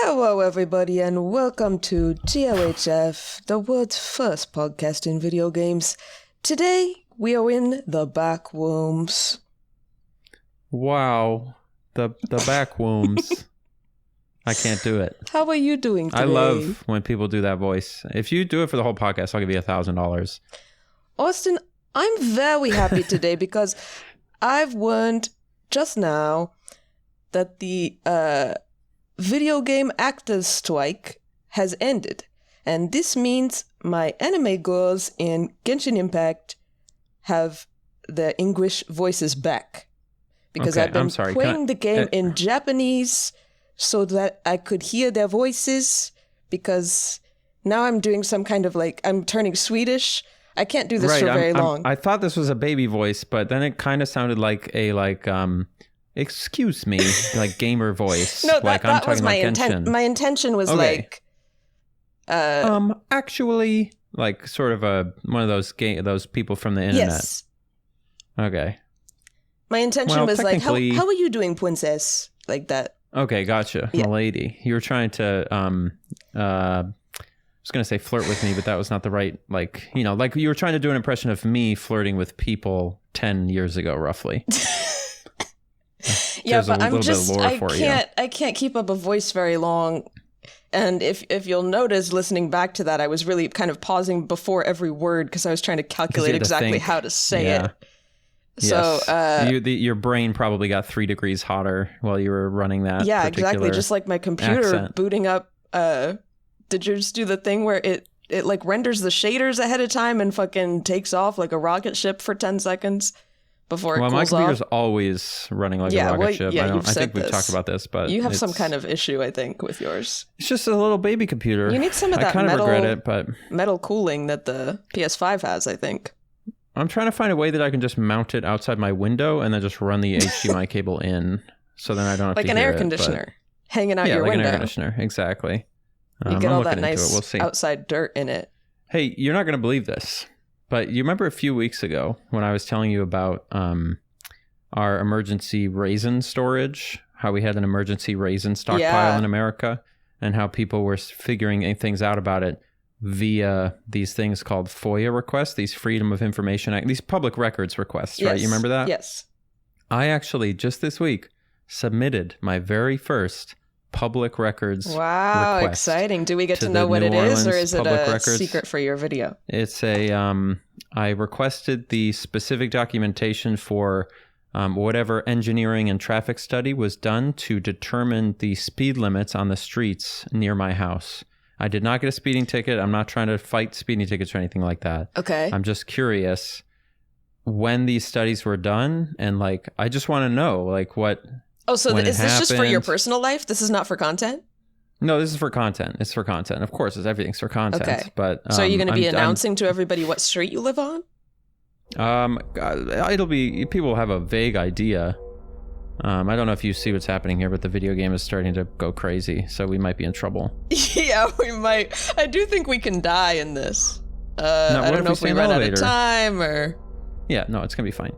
Hello, everybody, and welcome to TOHF, the world's first podcast in video games. Today, we are in the backrooms. Wow, the backwooms. I can't do it. How are you doing today? I love when people do that voice. If you do it for the whole podcast, I'll give you $1,000. Austin, I'm very happy today because I've learned just now that the video game actors strike has ended. And this means my anime girls in Genshin Impact have their English voices back. Because I've been playing the game in Japanese so that I could hear their voices, because now I'm doing some kind of I'm turning Swedish. I can't do this for very long. I thought this was a baby voice, but then it kind of sounded like a excuse me, like gamer voice. No, that was my intent. My intention was actually, like sort of one of those people from the internet. Yes. Okay. My intention was like, how are you doing, pwincess? Like that. Okay, gotcha. Yeah. Milady. You were trying to, I was going to say flirt with me, but that was not the right, like you were trying to do an impression of me flirting with people 10 years ago, roughly. Yeah, but I can't keep up a voice very long. And if you'll notice, listening back to that, I was really kind of pausing before every word because I was trying to calculate exactly how to say it. Yes. So your brain probably got 3 degrees hotter while you were running that. Yeah, exactly. Just like my computer booting up. Did you just do the thing where it like renders the shaders ahead of time and fucking takes off like a rocket ship for 10 seconds before it cools off? Well, my computer's always running like a rocket ship. Yeah, I think we've talked about this, but you have some kind of issue, I think, with yours. It's just a little baby computer. You need some of that metal cooling that the PS5 has, I think. I'm trying to find a way that I can just mount it outside my window and then just run the HDMI cable in, so then I don't have like to an air conditioner hanging out your window. Yeah, like an air conditioner, exactly. You get all that nice outside dirt in it. Hey, you're not going to believe this, but you remember a few weeks ago when I was telling you about our emergency raisin storage, how we had an emergency raisin stockpile in America, and how people were figuring things out about it via these things called FOIA requests, these Freedom of Information Act, these public records requests, right? You remember that? Yes. I actually, just this week, submitted my very first public records Wow, request. Exciting. Do we get to know what it is, or is it a secret for your video? It's I requested the specific documentation for whatever engineering and traffic study was done to determine the speed limits on the streets near my house. I did not get a speeding ticket. I'm not trying to fight speeding tickets or anything like that. Okay. I'm just curious when these studies were done, and I just want to know what. Oh, so is this just for your personal life? This is not for content? No, this is for content. It's for content. Of course, everything's for content. Okay. But so are you going to be announcing to everybody what street you live on? It'll be, people will have a vague idea. I don't know if you see what's happening here, but the video game is starting to go crazy, so we might be in trouble. Yeah, we might. I do think we can die in this. I don't know if we run out of time or... Yeah, no, it's going to be fine.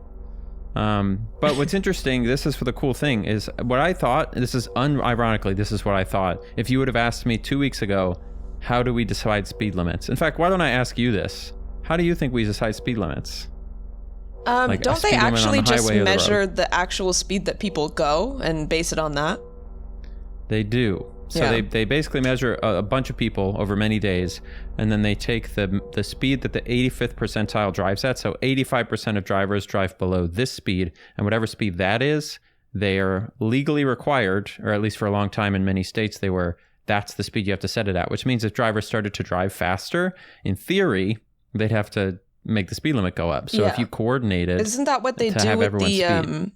But what's interesting, this is for the cool thing, is what I thought, this is unironically, this is what I thought. If you would have asked me 2 weeks ago, how do we decide speed limits? In fact, why don't I ask you this? How do you think we decide speed limits? Don't they actually just measure the actual speed that people go and base it on that? They do. So they basically measure a bunch of people over many days, and then they take the speed that the 85th percentile drives at. So 85% of drivers drive below this speed, and whatever speed that is, they are legally required, or at least for a long time in many states, that's the speed you have to set it at, which means if drivers started to drive faster, in theory, they'd have to make the speed limit go up. So if you coordinated, isn't that what they do with the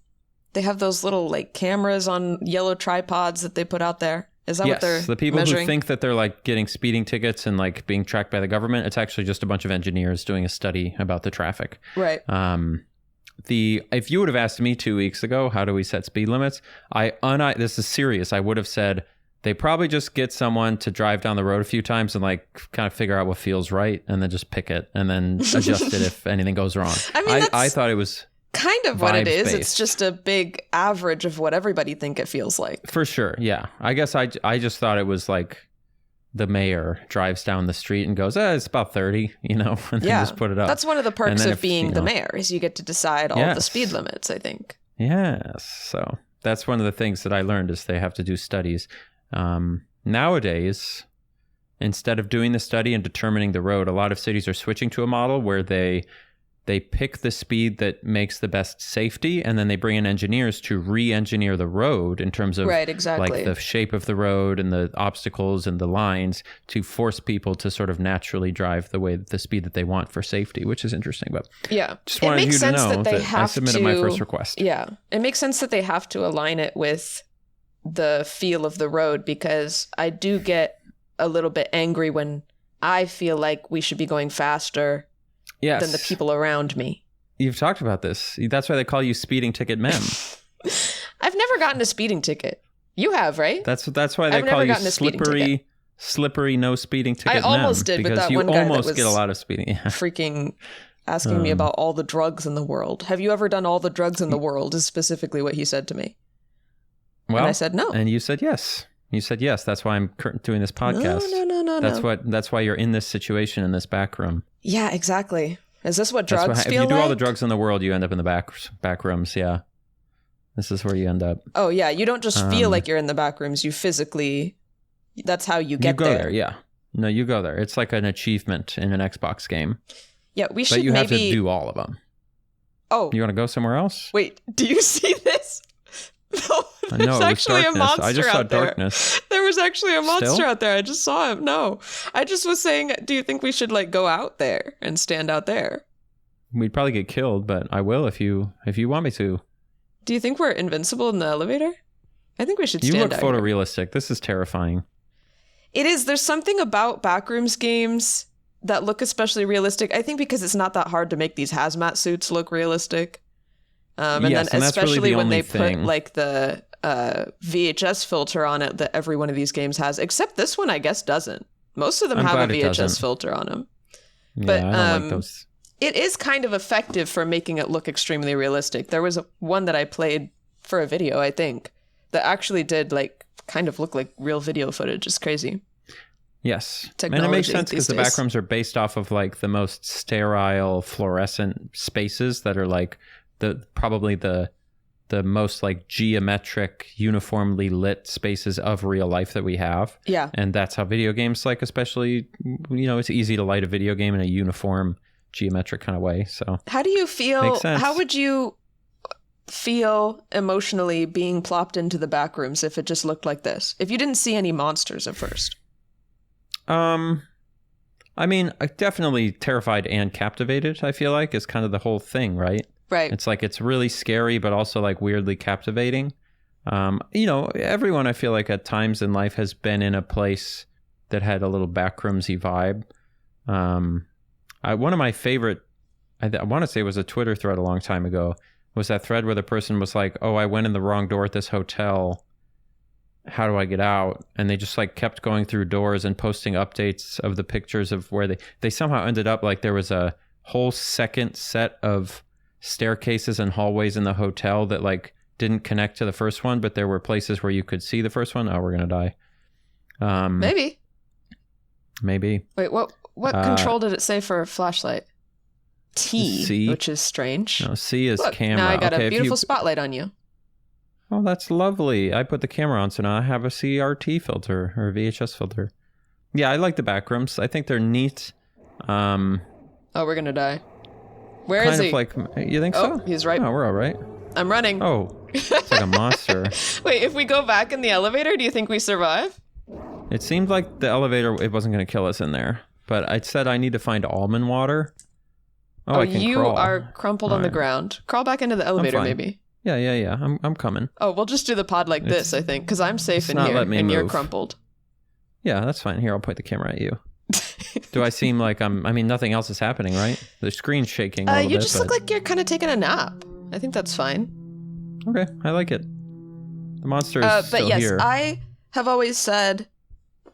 they have those little cameras on yellow tripods that they put out there? Is that what they're the people measuring? Who think that they're getting speeding tickets and being tracked by the government, it's actually just a bunch of engineers doing a study about the traffic. Right. If you would have asked me 2 weeks ago, how do we set speed limits? This is serious. I would have said they probably just get someone to drive down the road a few times and kind of figure out what feels right, and then just pick it and then adjust it if anything goes wrong. I mean, I thought it was kind of what it is. vibes-based. It's just a big average of what everybody think it feels like. For sure, yeah. I guess I just thought it was like the mayor drives down the street and goes, it's about 30, and then just put it up. That's one of the perks of being the mayor, is you get to decide all the Yes. speed limits, I think. Yes. So that's one of the things that I learned is they have to do studies. Nowadays, instead of doing the study and determining the road, a lot of cities are switching to a model where they pick the speed that makes the best safety, and then they bring in engineers to re-engineer the road in terms of Right, exactly. like the shape of the road and the obstacles and the lines to force people to sort of naturally drive the speed that they want for safety, which is interesting. But yeah, just wanted you to know that I submitted my first request. Yeah, it makes sense that they have to align it with the feel of the road, because I do get a little bit angry when I feel like we should be going faster than the people around me. You've talked about this. That's why they call you speeding ticket mem. I've never gotten a speeding ticket. You have, right? That's why they call you slippery no speeding ticket mem. I almost did with that one guy because you almost that was get a lot of speeding. Yeah. freaking asking me about all the drugs in the world. Have you ever done all the drugs in the world, is specifically what he said to me. Well, and I said no. And you said yes. You said yes. That's why I'm doing this podcast. No. That's why you're in this situation in this back room. Yeah, exactly. Is this what drugs feel like? If you do all the drugs in the world, you end up in the back rooms. Yeah. This is where you end up. Oh, yeah. You don't just feel like you're in the back rooms. You physically, that's how you get there. You go there, yeah. No, you go there. It's like an achievement in an Xbox game. Yeah, we should But you have to do all of them. Oh. You want to go somewhere else? Wait, do you see this? No, there's no, actually a monster I just saw out there. darkness. There was actually a monster Still? out there. I just saw him. No, I just was saying, do you think we should like go out there and stand out there? We'd probably get killed, but I will if you want me to. Do you think we're invincible in the elevator? I think we should stand out. You look photorealistic. This is terrifying. It is. There's something about backrooms games that look especially realistic. I think because it's not that hard to make these hazmat suits look realistic. And yes, then and especially really when they thing. put like the VHS filter on it that every one of these games has, except this one I guess doesn't. Most of them have a VHS filter on them. Yeah, but I don't like those. It is kind of effective for making it look extremely realistic. There was one that I played for a video, I think, that actually did like kind of look like real video footage. It's crazy. Yes. Technology and it makes sense because the days. backrooms are based off of like the most sterile fluorescent spaces that are like probably the most like geometric, uniformly lit spaces of real life that we have. Yeah. And that's how video games, like especially, it's easy to light a video game in a uniform, geometric kind of way. So how do you feel? Makes sense. How would you feel emotionally being plopped into the backrooms if it just looked like this? If you didn't see any monsters at first? I mean, definitely terrified and captivated, I feel like, is kind of the whole thing, right? Right. It's like it's really scary, but also like weirdly captivating. Everyone I feel like at times in life has been in a place that had a little backroomsy vibe. One of my favorite, I want to say it was a Twitter thread a long time ago, was that thread where the person was like, oh, I went in the wrong door at this hotel. How do I get out? And they just like kept going through doors and posting updates of the pictures of where they somehow ended up like there was a whole second set of staircases and hallways in the hotel that like didn't connect to the first one, but there were places where you could see the first one. Oh, we're gonna die. Maybe. Wait, what control did it say for a flashlight? T, C, which is strange. No, C is Look, camera. Now I got a beautiful spotlight on you. Oh, that's lovely. I put the camera on, so now I have a CRT filter or a VHS filter. Yeah, I like the backrooms. I think they're neat. Oh, we're gonna die. Where is he? Kind of like, you think so? Oh, he's right. Oh, we're all right. I'm running. Oh, it's like a monster. Wait, if we go back in the elevator, do you think we survive? It seemed like the elevator, it wasn't going to kill us in there. But I said I need to find almond water. Oh, I can you crawl. are crumpled on the ground. Crawl back into the elevator, maybe. Yeah. I'm coming. Oh, we'll just do the pod like this, I think, because I'm safe in here and you're crumpled. Yeah, that's fine. Here, I'll point the camera at you. Do I seem like nothing else is happening, right? The screen's shaking a little bit. You just look like you're kind of taking a nap. I think that's fine. Okay, I like it. The monster is still here. But yes, I have always said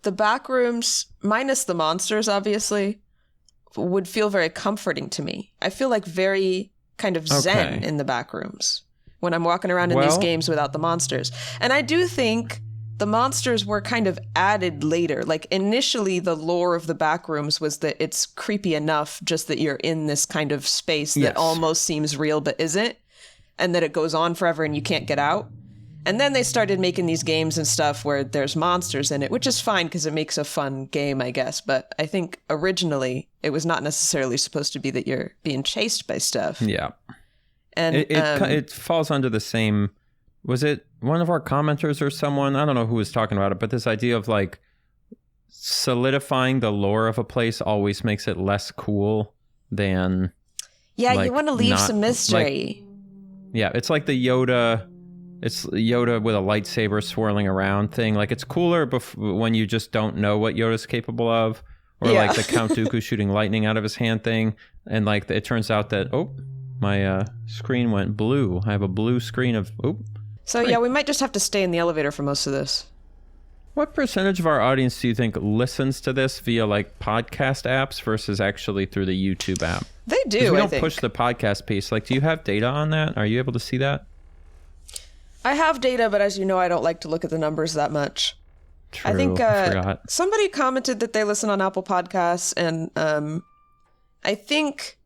the backrooms, minus the monsters, obviously, would feel very comforting to me. I feel like very kind of zen in the back rooms when I'm walking around in these games without the monsters. And I do think the monsters were kind of added later. Like initially the lore of the back rooms was that it's creepy enough just that you're in this kind of space that almost seems real but isn't, and that it goes on forever and you can't get out. And then they started making these games and stuff where there's monsters in it, which is fine because it makes a fun game, I guess. But I think originally it was not necessarily supposed to be that you're being chased by stuff. Yeah. And it falls under the same... Was it one of our commenters or someone? I don't know who was talking about it, but this idea of like solidifying the lore of a place always makes it less cool than... Yeah, like, you want to leave some mystery. It's like the Yoda... It's Yoda with a lightsaber swirling around thing. Like, it's cooler when you just don't know what Yoda's capable of. Or like the Count Dooku shooting lightning out of his hand thing. And like, it turns out that, my screen went blue. I have a blue screen of, So yeah, we might just have to stay in the elevator for most of this. What percentage of our audience do you think listens to this via like podcast apps versus actually through the YouTube app? They do, we don't push the podcast piece. Like, do you have data on that? Are you able to see that? I have data, but as you know, I don't like to look at the numbers that much. True, I think forgot. Somebody commented that they listen on Apple Podcasts, and I think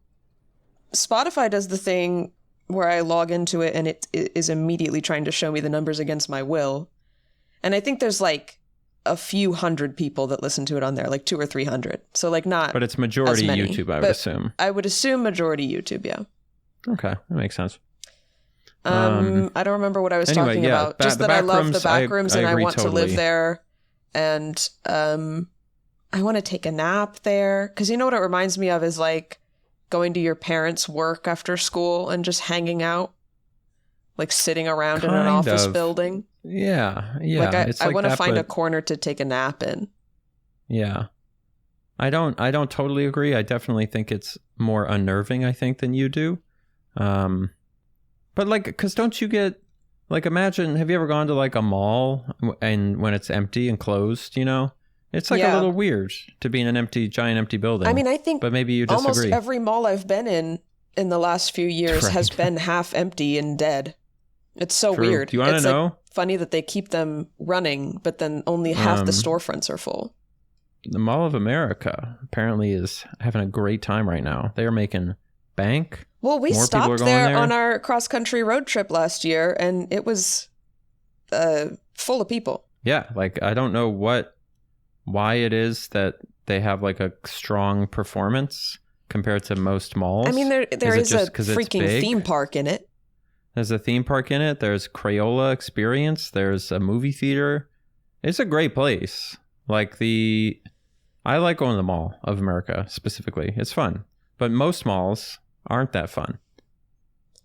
Spotify does the thing where I log into it and it is immediately trying to show me the numbers against my will. And I think there's like a few hundred people that listen to it on there, like 200 or 300. So like not... But it's majority many, YouTube, I would assume. I would assume majority YouTube, yeah. Okay, that makes sense. I don't remember what I was talking about. Just that I love the back rooms and I want to live there. And I want to take a nap there. Because you know what it reminds me of is like going to your parents' work after school and just hanging out. Like sitting around in an office building. Yeah. Like I want to find a corner to take a nap in. Yeah. I don't totally agree. I definitely think it's more unnerving, I think, than you do. But like, because don't you get, like, imagine, have you ever gone to like a mall and when it's empty and closed, you know? It's like a little weird to be in an giant empty building. I mean, I think but maybe you disagree. Almost every mall I've been in the last few years has been half empty and dead. It's so weird. Do you want to know? Like funny that they keep them running, but then only half the storefronts are full. The Mall of America apparently is having a great time right now. They are making bank. Well, we stopped there on our cross-country road trip last year, and it was full of people. Yeah, like I don't know why it is that they have like a strong performance compared to most malls. I mean, there is a freaking theme park in it. There's a theme park in it. There's Crayola Experience. There's a movie theater. It's a great place. Like I like going to the Mall of America specifically. It's fun. But most malls aren't that fun.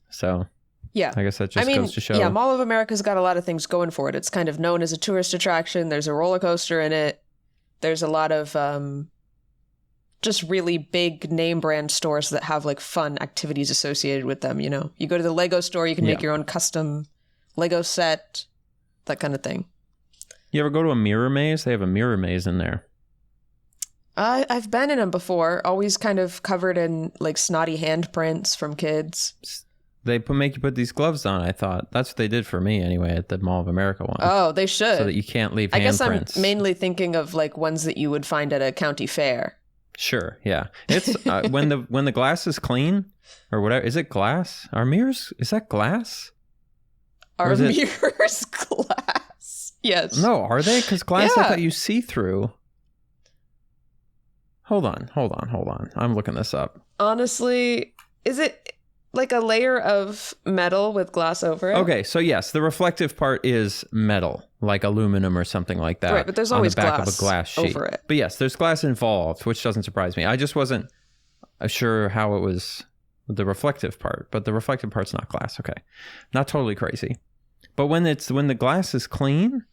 So yeah, I guess that just goes to show. Yeah, Mall of America's got a lot of things going for it. It's kind of known as a tourist attraction. There's a roller coaster in it. There's a lot of just really big name brand stores that have like fun activities associated with them. You know, you go to the Lego store, you can make your own custom Lego set, that kind of thing. You ever go to a mirror maze? They have a mirror maze in there. I've been in them before, always kind of covered in like snotty handprints from kids. They make you put these gloves on, I thought. That's what they did for me anyway at the Mall of America one. Oh, they should. So that you can't leave handprints. I guess I'm mainly thinking of like ones that you would find at a county fair. Sure, yeah. It's when the glass is clean or whatever. Is it glass? Are mirrors, is that glass? Are mirrors glass? Yes. No, are they? Because glass I thought you see through. Hold on. I'm looking this up. Honestly, is it like a layer of metal with glass over it? Okay, so yes, the reflective part is metal, like aluminum or something like that. Right, but there's always on the back of a glass sheet over it. But yes, there's glass involved, which doesn't surprise me. I just wasn't sure how it was the reflective part, but the reflective part's not glass. Okay, not totally crazy. But when the glass is clean,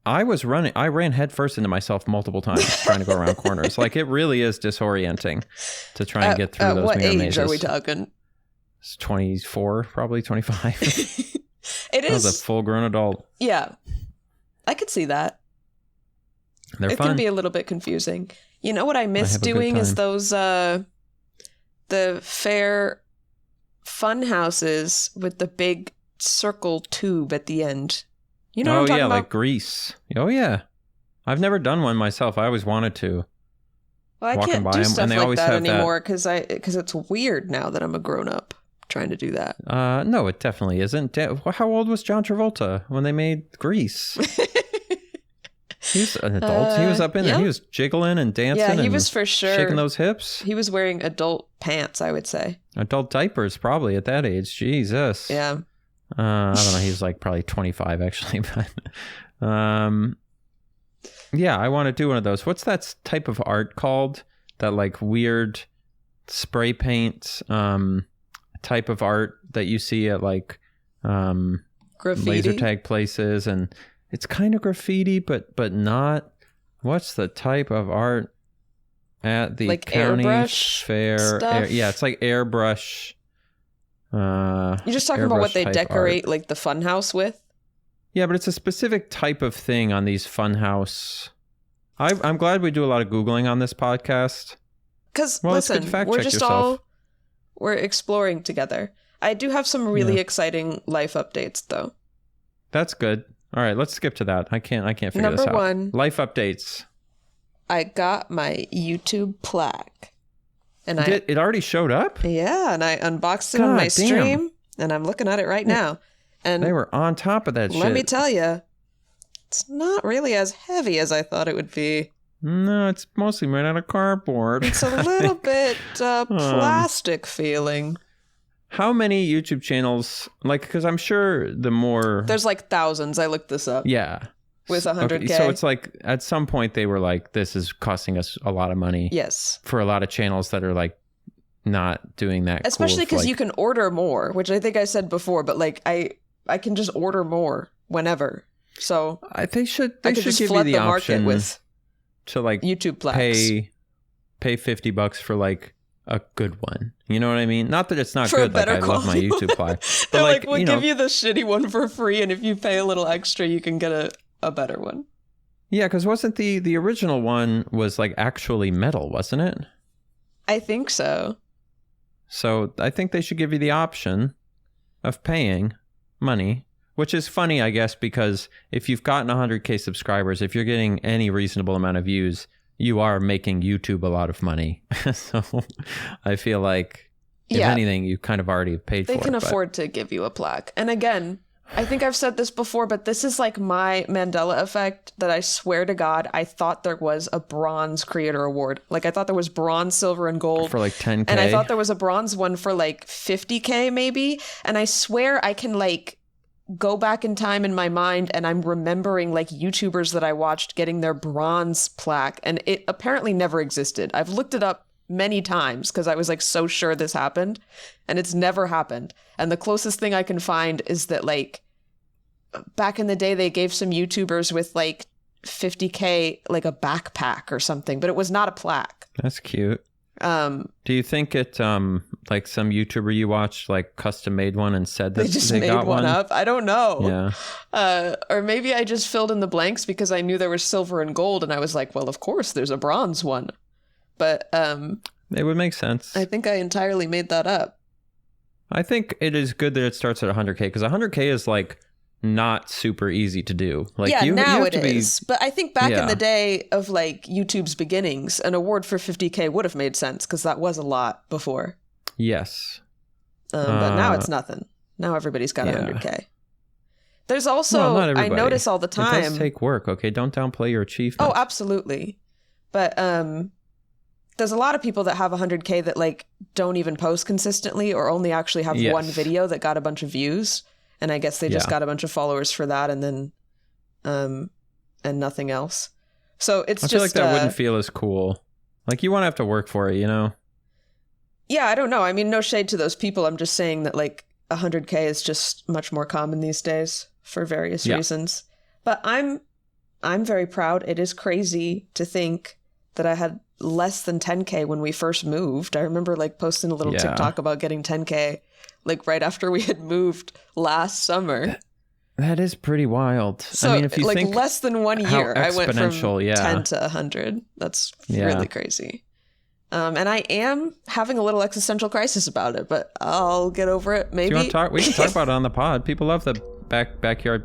I ran headfirst into myself multiple times trying to go around corners. Like, it really is disorienting to try and get through those what mirror age mazes. Are we talking? It's 24, probably 25. It is. I was a full-grown adult. Yeah, I could see that. They're fun. It can be a little bit confusing. You know what I miss doing is those the fair funhouses with the big circle tube at the end. You know what I'm talking about? Like Grease. Oh, yeah. I've never done one myself. I always wanted to. Well, I can't do stuff like that anymore because it's weird now that I'm a grown-up trying to do that. No, it definitely isn't. How old was John Travolta when they made Grease? He's an adult. He was up in there. He was jiggling and dancing. Yeah, he was for sure. Shaking those hips. He was wearing adult pants, I would say. Adult diapers, probably, at that age. Jesus. Yeah. I don't know. He was like probably 25, actually. But, yeah, I want to do one of those. What's that type of art called? That like weird spray paint type of art that you see at like graffiti? Laser tag places, and it's kind of graffiti, but not. What's the type of art at the like county airbrush fair? stuff? Yeah, it's like airbrush. You're just talking about what they decorate art. Like the funhouse with? Yeah, but it's a specific type of thing on these funhouse. I'm glad we do a lot of Googling on this podcast. Because, listen, we're just we're exploring together. I do have some really exciting life updates, though. That's good. All right, let's skip to that. I can't figure this out. Number one. Life updates. I got my YouTube plaque. And it already showed up? Yeah, and I unboxed it on my stream, and I'm looking at it right now. And they were on top of that shit. Let me tell you, it's not really as heavy as I thought it would be. No, it's mostly made out of cardboard. It's a little bit plastic feeling. How many YouTube channels, like, because I'm sure the more... There's like thousands. I looked this up. Yeah. With 100K. Okay, so it's like, at some point they were like, this is costing us a lot of money. Yes. For a lot of channels that are like, not doing that. Especially because you can order more, which I think I said before, but like, I can just order more whenever. So they should give you the option with to like YouTube plaques. Pay $50 for like a good one. You know what I mean? Not that it's not for good. Like I love my YouTube plaque. They're like, we'll give you the shitty one for free, and if you pay a little extra, you can get a better one. Yeah, because wasn't the original one was like actually metal, wasn't it? I think so. So I think they should give you the option of paying money. Which is funny, I guess, because if you've gotten 100K subscribers, if you're getting any reasonable amount of views, you are making YouTube a lot of money. So I feel like, if anything, you kind of already paid for it. They can afford to give you a plaque. And again, I think I've said this before, but this is like my Mandela effect that I swear to God, I thought there was a bronze creator award. Like I thought there was bronze, silver, and gold. For like 10K. And I thought there was a bronze one for like 50K maybe. And I swear I can like go back in time in my mind and I'm remembering like YouTubers that I watched getting their bronze plaque, and it apparently never existed. I've looked it up many times because I was like so sure this happened, and it's never happened. And the closest thing I can find is that like back in the day they gave some YouTubers with like 50K like a backpack or something, but it was not a plaque. That's cute. Do you think it like some YouTuber you watched like custom made one and said that they just made got one up? I don't know. Yeah. Or maybe I just filled in the blanks because I knew there was silver and gold, and I was like, well, of course there's a bronze one. But it would make sense. I think I entirely made that up. I think it is good that it starts at 100K because 100K is like not super easy to do. Like now it is. But I think back in the day of like YouTube's beginnings, an award for 50K would have made sense because that was a lot before. Yes. But now it's nothing. Now everybody's got 100K. There's also, I notice all the time. It does take work, okay? Don't downplay your achievements. Oh, absolutely. But there's a lot of people that have 100K that like don't even post consistently or only actually have one video that got a bunch of views. And I guess they just got a bunch of followers for that and then and nothing else. So I feel like that wouldn't feel as cool. Like you won't have to work for it, you know? Yeah, I don't know. I mean, no shade to those people. I'm just saying that like 100K is just much more common these days for various reasons. But I'm very proud. It is crazy to think that I had less than 10K when we first moved. I remember like posting a little TikTok about getting 10K like right after we had moved last summer. That is pretty wild. So, I mean, if you like think less than 1 year, I went from 10 yeah. to 100. That's really crazy. And I am having a little existential crisis about it, but I'll get over it. Maybe. Do you want to talk? We can talk about it on the pod. People love the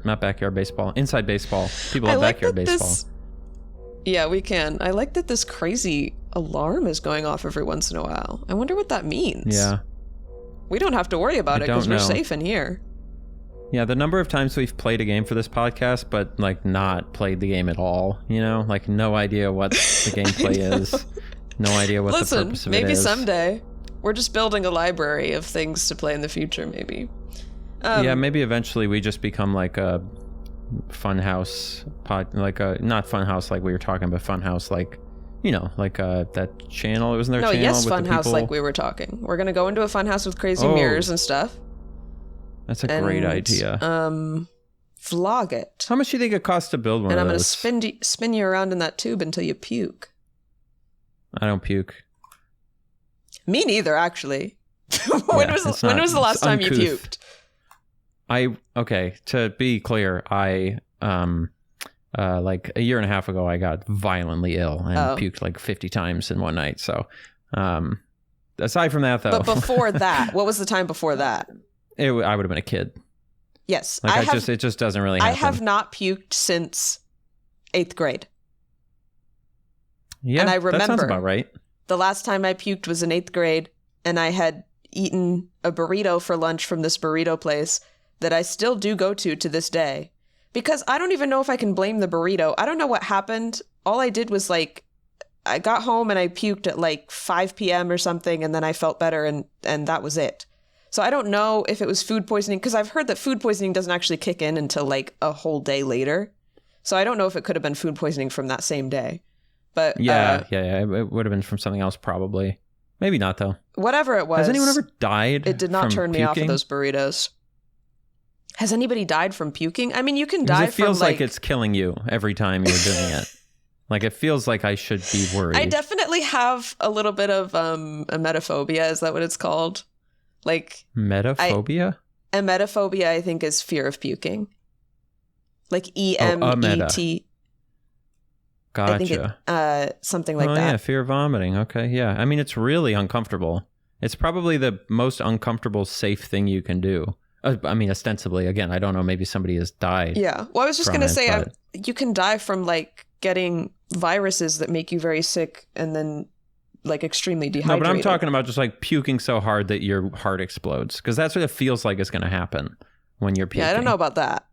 not backyard baseball, inside baseball. People love backyard baseball. Yeah, we can. I like that this crazy alarm is going off every once in a while. I wonder what that means. Yeah. We don't have to worry about it because we're safe in here. Yeah, the number of times we've played a game for this podcast, but like not played the game at all, you know, like no idea what the gameplay is, no idea what the purpose of it is. Maybe someday. We're just building a library of things to play in the future, maybe. Yeah, maybe eventually we just become like a funhouse pod, like a not funhouse like we were talking, but funhouse like, you know, like that channel. It wasn't their channel. No, yes, with funhouse the like we were talking. We're gonna go into a funhouse with crazy mirrors and stuff. That's a great idea. Vlog it. How much do you think it costs to build one of those? And I'm gonna spin you around in that tube until you puke. I don't puke. Me neither, actually. When was the last time you puked? Okay, to be clear, I like a year and a half ago I got violently ill and puked like 50 times in one night. So aside from that though. But before that, what was the time before that? I would have been a kid. Yes. Like it just doesn't really happen. I have not puked since 8th grade. Yeah, and I remember that sounds about right. The last time I puked was in 8th grade, and I had eaten a burrito for lunch from this burrito place that I still do go to this day. Because I don't even know if I can blame the burrito. I don't know what happened. All I did was like, I got home and I puked at like 5 p.m. or something, and then I felt better, and that was it. So I don't know if it was food poisoning, because I've heard that food poisoning doesn't actually kick in until like a whole day later. So I don't know if it could have been food poisoning from that same day. But yeah, it would have been from something else probably. Maybe not though. Whatever it was. Has anyone ever died? It did not turn me off of those burritos. Has anybody died from puking? I mean, you can die from it feels like it's killing you every time you're doing it. Like it feels like I should be worried. I definitely have a little bit of emetophobia. Is that what it's called? Like emetophobia? Emetophobia, I think, is fear of puking. Like E-M-E-T. Gotcha. I think something like that. Yeah, fear of vomiting. Okay, yeah. I mean, it's really uncomfortable. It's probably the most uncomfortable, safe thing you can do. I mean, ostensibly, again, I don't know, maybe somebody has died. Yeah. Well, I was just going to say, you can die from like getting viruses that make you very sick and then like extremely dehydrated. No, but I'm talking about just like puking so hard that your heart explodes, because that's what it feels like is going to happen when you're puking. Yeah, I don't know about that.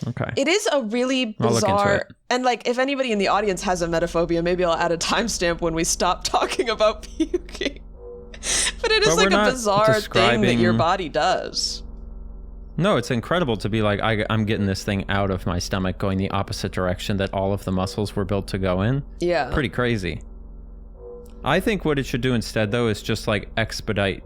Okay. It is a really bizarre, and like if anybody in the audience has emetophobia, maybe I'll add a timestamp when we stop talking about puking. But it is like a bizarre thing that your body does. No, it's incredible to be like, I'm getting this thing out of my stomach going the opposite direction that all of the muscles were built to go in. Yeah. Pretty crazy. I think what it should do instead, though, is just like expedite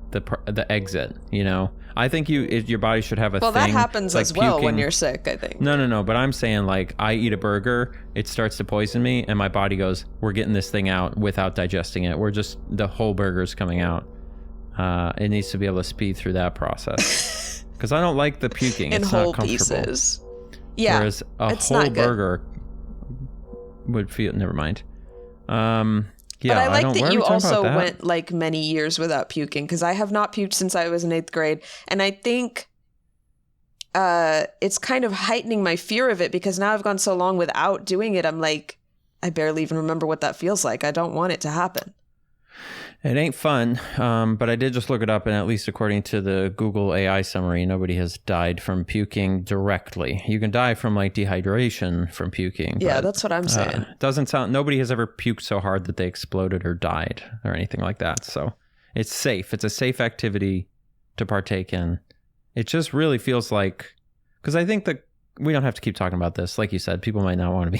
the exit, you know? I think your body should have a thing. Well, that happens like as well puking. when you're sick, I think. No. But I'm saying like I eat a burger, it starts to poison me, and my body goes, we're getting this thing out without digesting it. The whole burger's coming out. It needs to be able to speed through that process. Because I don't like the puking. In it's whole not comfortable. Pieces. Yeah. Whereas a whole burger would feel, never mind. Yeah, but I like that you also went like many years without puking, because I have not puked since I was in 8th grade. And I think it's kind of heightening my fear of it, because now I've gone so long without doing it. I'm like, I barely even remember what that feels like. I don't want it to happen. It ain't fun, but I did just look it up, and at least according to the Google AI summary, nobody has died from puking directly. You can die from like dehydration from puking. Yeah, that's what I'm saying. Nobody has ever puked so hard that they exploded or died or anything like that. So it's safe. It's a safe activity to partake in. It just really feels like, because I think that we don't have to keep talking about this. Like you said, people might not want to be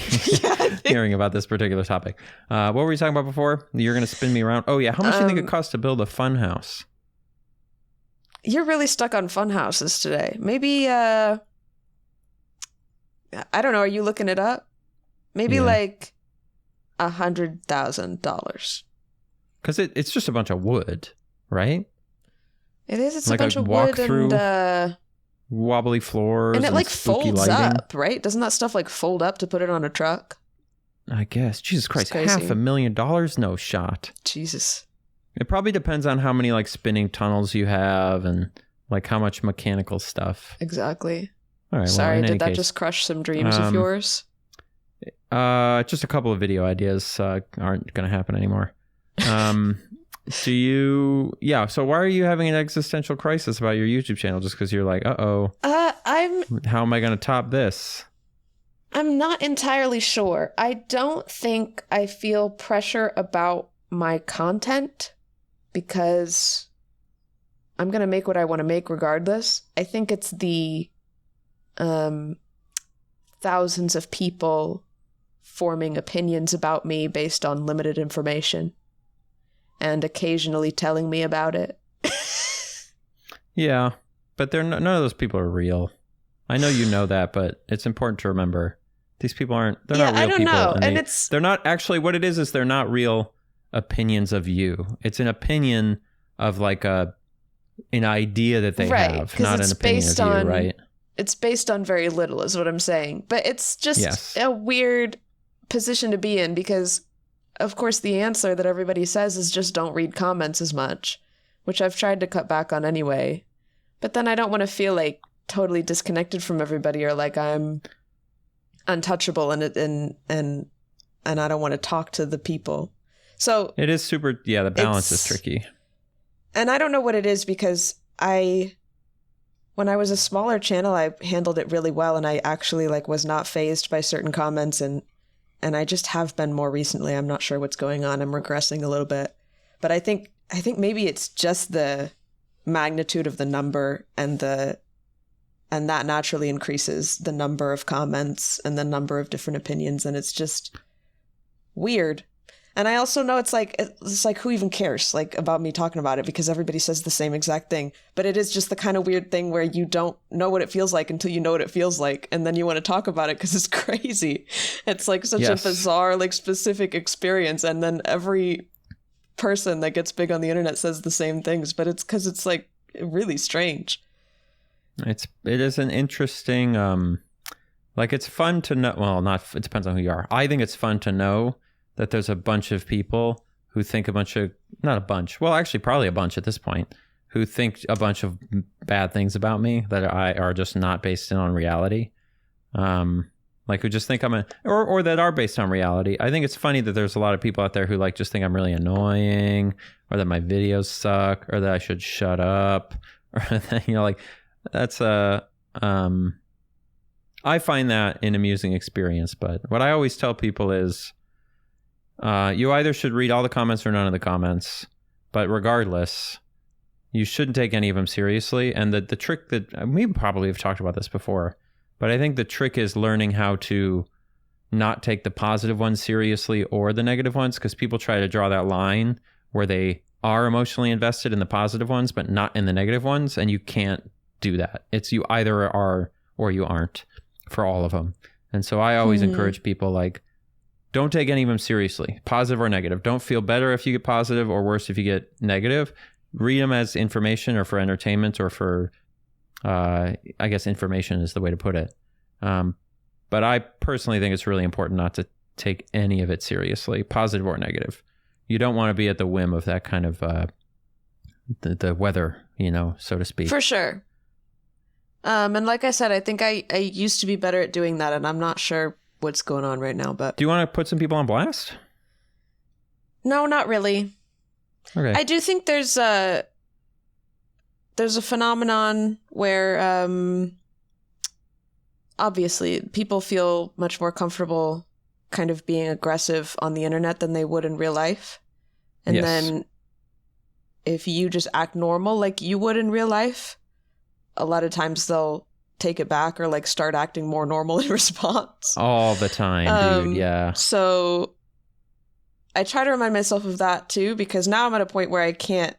hearing about this particular topic. What were we talking about before? You're going to spin me around. Oh, yeah. How much do you think it costs to build a fun house? You're really stuck on fun houses today. Maybe, I don't know. Are you looking it up? Maybe like $100,000. Because it's just a bunch of wood, right? It is. It's like a bunch of wood and... wobbly floors and it like spooky folds lighting. up, right? Doesn't that stuff like fold up to put it on a truck? I guess. Jesus Christ, crazy. $500,000? No shot. Jesus. It probably depends on how many like spinning tunnels you have and like how much mechanical stuff. Exactly. All right. Sorry, well, did that just crush some dreams of yours? Just a couple of video ideas aren't going to happen anymore. So why are you having an existential crisis about your YouTube channel? Just because you're like, how am I going to top this? I'm not entirely sure. I don't think I feel pressure about my content because I'm going to make what I want to make regardless. I think it's the thousands of people forming opinions about me based on limited information and occasionally telling me about it. Yeah, but none of those people are real. I know you know that, but it's important to remember these people they're not real people. I don't know. And they're not actually, what it is they're not real opinions of you. It's an opinion of like an idea that they have, not an opinion of you, right? It's based on very little is what I'm saying. But it's just a weird position to be in because, of course, the answer that everybody says is just don't read comments as much, which I've tried to cut back on anyway. But then I don't want to feel like totally disconnected from everybody or like I'm untouchable and I don't want to talk to the people. So it is super. Yeah, the balance is tricky. And I don't know what it is because when I was a smaller channel, I handled it really well and I actually like was not fazed by certain comments and I just have been more recently. I'm not sure what's going on. I'm regressing a little bit. But I think maybe it's just the magnitude of the number and that naturally increases the number of comments and the number of different opinions and it's just weird. And I also know it's like who even cares like about me talking about it because everybody says the same exact thing. But it is just the kind of weird thing where you don't know what it feels like until you know what it feels like. And then you want to talk about it because it's crazy. It's like such a bizarre, like specific experience. And then every person that gets big on the internet says the same things. But it's because it's like really strange. It is an interesting, like it's fun to know. Well, it depends on who you are. I think it's fun to know that there's a bunch of people who think not a bunch, well, actually probably a bunch at this point, who think a bunch of bad things about me that are just not based on reality. Like who just think or that are based on reality. I think it's funny that there's a lot of people out there who like just think I'm really annoying or that my videos suck or that I should shut up or that, like that's I find that an amusing experience. But what I always tell people is, you either should read all the comments or none of the comments, but regardless, you shouldn't take any of them seriously. And the trick that we probably have talked about this before, but I think the trick is learning how to not take the positive ones seriously or the negative ones, because people try to draw that line where they are emotionally invested in the positive ones, but not in the negative ones. And you can't do that. It's you either are or you aren't for all of them. And so I always encourage people like, don't take any of them seriously, positive or negative. Don't feel better if you get positive or worse if you get negative. Read them as information or for entertainment or for, I guess information is the way to put it. But I personally think it's really important not to take any of it seriously, positive or negative. You don't want to be at the whim of that kind of the weather, so to speak. For sure. And like I said, I think I used to be better at doing that, and I'm not sure what's going on right now. But do you want to put some people on blast? No, not really. Okay. I do think there's a phenomenon where obviously people feel much more comfortable kind of being aggressive on the internet than they would in real life. And then if you just act normal like you would in real life, a lot of times they'll take it back or like start acting more normal in response. All the time, dude. Yeah. So I try to remind myself of that too, because now I'm at a point where I can't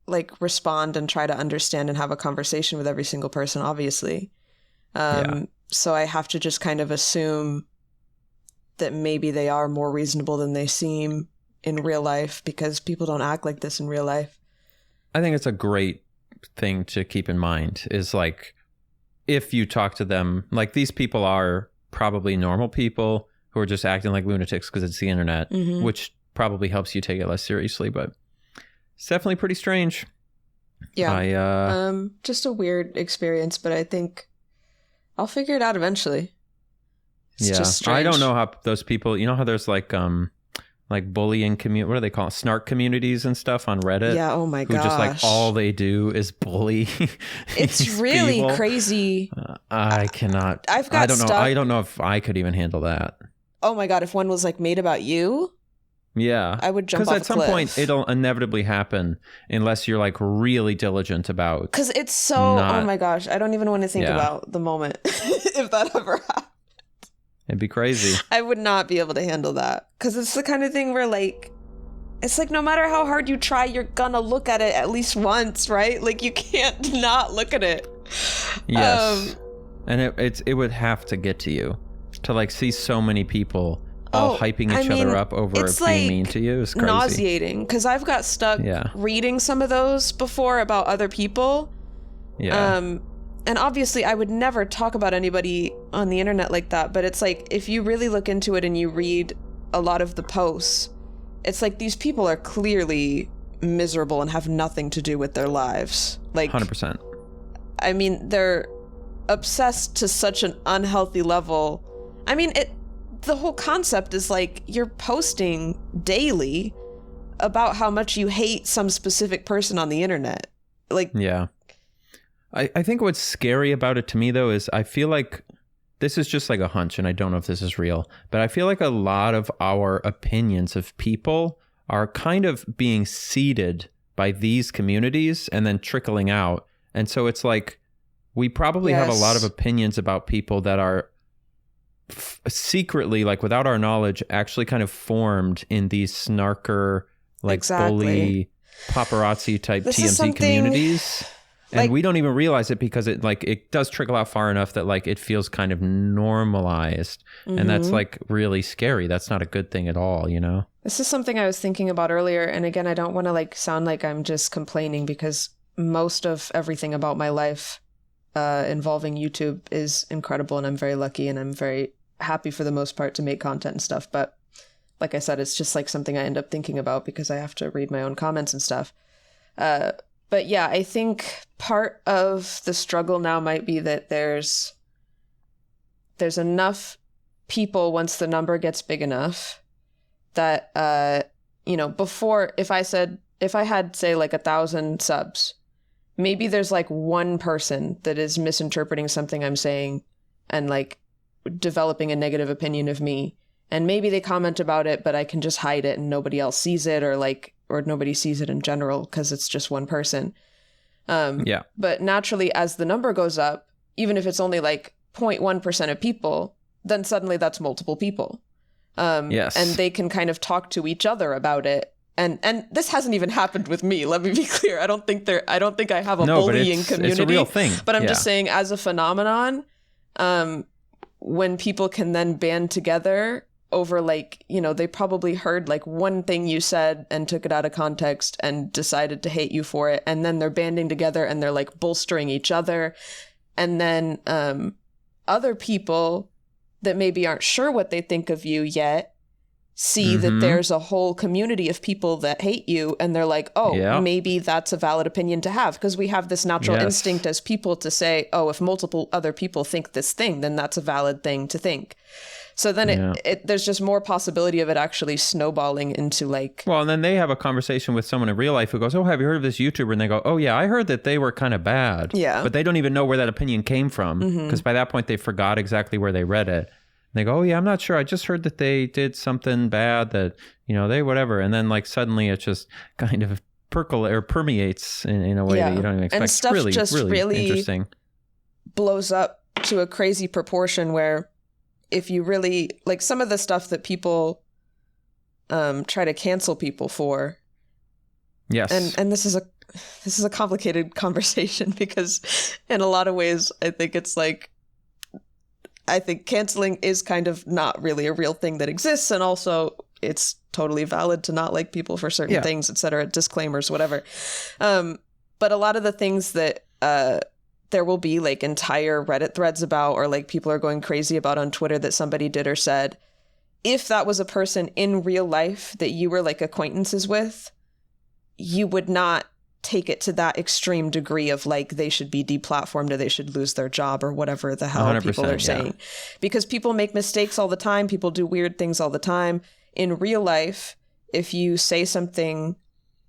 like respond and try to understand and have a conversation with every single person, obviously. So I have to just kind of assume that maybe they are more reasonable than they seem in real life because people don't act like this in real life. I think it's a great thing to keep in mind is like, if you talk to them, like these people are probably normal people who who are just acting like lunatics because it's the internet, which probably helps you take it less seriously, but it's definitely pretty strange. Yeah. Just a weird experience, but I think I'll figure it out eventually. It's just strange. I don't know how those people, you know how there's like bullying what do they call it? Snark communities and stuff on Reddit. Yeah. Oh my gosh. Who just like all they do is bully. It's really people. Crazy. I cannot. I don't know if I could even handle that. Oh my God. If one was like made about you. Yeah. I would jump off a cliff. Because at some point it'll inevitably happen unless you're like really diligent about. Because it's so, oh my gosh. I don't even want to think about the moment if that ever happened. It'd be crazy. I would not be able to handle that. Because it's the kind of thing where like, it's like no matter how hard you try, you're gonna look at it at least once, right? Like you can't not look at it. Yes. And it would have to get to you to like see so many people all hyping each other up over being like mean to you. It's crazy. Nauseating. Because I've got stuck reading some of those before about other people. Yeah. And obviously I would never talk about anybody on the internet like that, but it's like if you really look into it and you read a lot of the posts, it's like these people are clearly miserable and have nothing to do with their lives. Like 100%. I mean, they're obsessed to such an unhealthy level. I mean, the whole concept is like you're posting daily about how much you hate some specific person on the internet. Like, yeah. I think what's scary about it to me, though, is I feel like this is just like a hunch, and I don't know if this is real, but I feel like a lot of our opinions of people are kind of being seeded by these communities and then trickling out. And so it's like we probably have a lot of opinions about people that are secretly, like without our knowledge, actually kind of formed in these snarker, like bully, paparazzi type TMZ communities. And like, we don't even realize it because it does trickle out far enough that like it feels kind of normalized. And that's like really scary. That's not a good thing at all, you know? This is something I was thinking about earlier. And again, I don't want to like sound like I'm just complaining because most of everything about my life involving YouTube is incredible. And I'm very lucky and I'm very happy for the most part to make content and stuff. But like I said, it's just like something I end up thinking about because I have to read my own comments and stuff. But yeah, I think part of the struggle now might be that there's enough people once the number gets big enough that, before if I had say like 1,000 subs, maybe there's like one person that is misinterpreting something I'm saying and like developing a negative opinion of me. And maybe they comment about it, but I can just hide it and nobody else sees it or nobody sees it in general because it's just one person. But naturally, as the number goes up, even if it's only like 0.1% of people, then suddenly that's multiple people. Yes. And they can kind of talk to each other about it. And this hasn't even happened with me. Let me be clear. I don't think I have a bullying community. It's a real thing. But I'm just saying, as a phenomenon, when people can then band together over like, they probably heard like one thing you said and took it out of context and decided to hate you for it. And then they're banding together and they're like bolstering each other. And then other people that maybe aren't sure what they think of you yet see that there's a whole community of people that hate you. And they're like, maybe that's a valid opinion to have. Because we have this natural instinct as people to say, if multiple other people think this thing, then that's a valid thing to think. So then there's just more possibility of it actually snowballing into like... Well, and then they have a conversation with someone in real life who goes, have you heard of this YouTuber? And they go, oh yeah, I heard that they were kind of bad. Yeah. But they don't even know where that opinion came from. Because by that point they forgot exactly where they read it. And they go, oh yeah, I'm not sure. I just heard that they did something bad that, they whatever. And then like suddenly it just kind of permeates in a way that you don't even expect. And stuff really interesting. Blows up to a crazy proportion where if you really like some of the stuff that people try to cancel people for. Yes. And this is a complicated conversation because in a lot of ways I think canceling is kind of not really a real thing that exists, and also it's totally valid to not like people for certain things, etc., disclaimers, whatever. But a lot of the things that there will be like entire Reddit threads about, or like people are going crazy about on Twitter that somebody did or said, if that was a person in real life that you were like acquaintances with, you would not take it to that extreme degree of like they should be deplatformed or they should lose their job or whatever the hell people are saying. Because people make mistakes all the time. People do weird things all the time. In real life, if you say something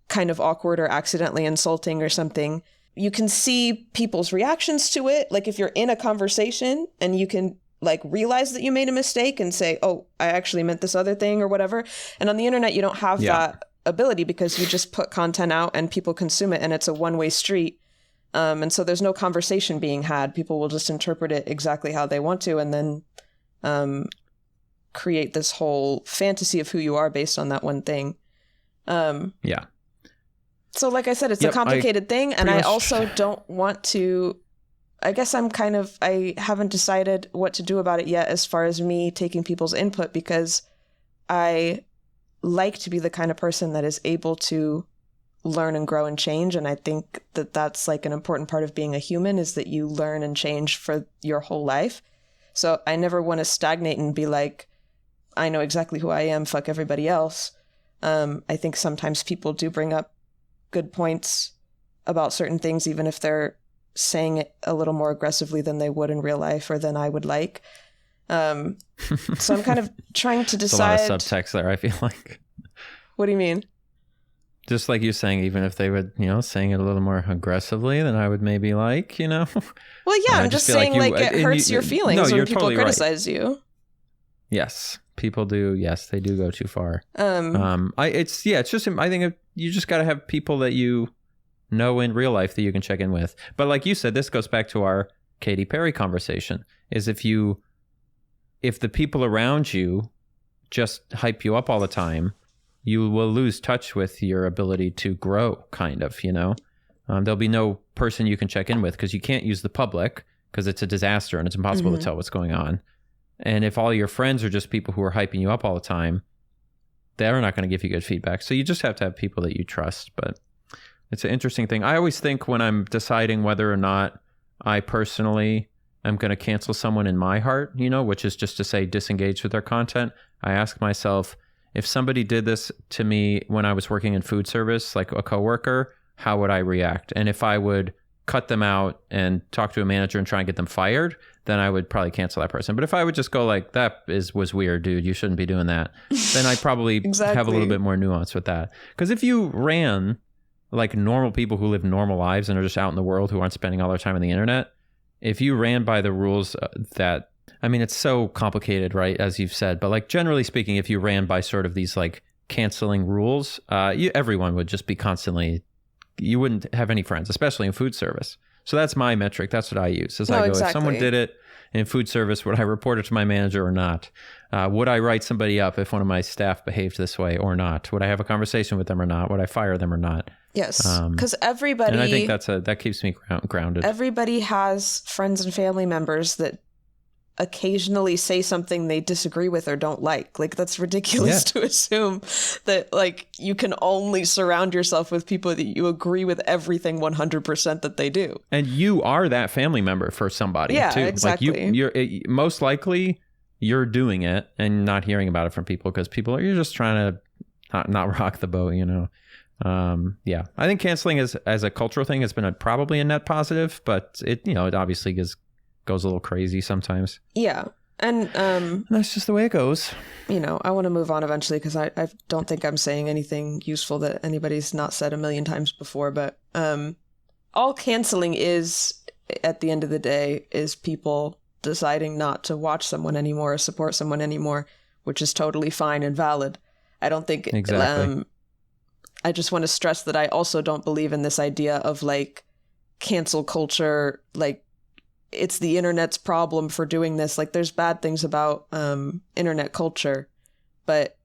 kind of awkward or accidentally insulting or something, you can see people's reactions to it. Like if you're in a conversation and you can like realize that you made a mistake and say, oh, I actually meant this other thing or whatever. And on the internet, you don't have that ability because you just put content out and people consume it and it's a one-way street. And so there's no conversation being had. People will just interpret it exactly how they want to and then create this whole fantasy of who you are based on that one thing. So like I said, it's a complicated thing. And I also don't want to, I guess I haven't decided what to do about it yet as far as me taking people's input, because I like to be the kind of person that is able to learn and grow and change. And I think that that's like an important part of being a human, is that you learn and change for your whole life. So I never want to stagnate and be like, I know exactly who I am, fuck everybody else. I think sometimes people do bring up good points about certain things, even if they're saying it a little more aggressively than they would in real life or than I would like. So I'm kind of trying to decide. There's a lot of subtext there, I feel like. What do you mean? Just like you saying, even if they would, saying it a little more aggressively than I would maybe like, Well, yeah, I'm just saying like it hurts your feelings when people criticize you. Yes, people do. Yes, they do go too far. It's just, I think you just got to have people that you know in real life that you can check in with. But like you said, this goes back to our Katy Perry conversation, is if the people around you just hype you up all the time, you will lose touch with your ability to grow, kind of, there'll be no person you can check in with because you can't use the public because it's a disaster and it's impossible to tell what's going on. And if all your friends are just people who are hyping you up all the time, they're not going to give you good feedback. So you just have to have people that you trust. But it's an interesting thing. I always think when I'm deciding whether or not I personally am going to cancel someone in my heart, which is just to say disengage with their content, I ask myself, if somebody did this to me when I was working in food service, like a coworker, how would I react? And if I would cut them out and talk to a manager and try and get them fired, then I would probably cancel that person. But if I would just go like, was weird, dude, you shouldn't be doing that, then I'd probably have a little bit more nuance with that. Because if you ran like normal people who live normal lives and are just out in the world who aren't spending all their time on the internet, if you ran by the rules it's so complicated, right? As you've said, but like generally speaking, if you ran by sort of these like canceling rules, everyone would just be constantly, you wouldn't have any friends, especially in food service. So that's my metric. That's what I use. If someone did it in food service, would I report it to my manager or not? Would I write somebody up if one of my staff behaved this way or not? Would I have a conversation with them or not? Would I fire them or not? Yes, because everybody... And I think that keeps me grounded. Everybody has friends and family members that occasionally say something they disagree with or don't like. Like, that's ridiculous to assume that, like, you can only surround yourself with people that you agree with everything 100% that they do. And you are that family member for somebody, too. Exactly. Like, you're most likely you're doing it and not hearing about it from people because you're just trying to not rock the boat, I think canceling as a cultural thing has been probably a net positive, but it obviously goes a little crazy sometimes. Yeah. And that's just the way it goes. I want to move on eventually because I don't think I'm saying anything useful that anybody's not said a million times before. But all canceling is, at the end of the day, is people deciding not to watch someone anymore or support someone anymore, which is totally fine and valid. I don't think... Exactly. I just want to stress that I also don't believe in this idea of like cancel culture, like it's the internet's problem for doing this. Like there's bad things about internet culture, but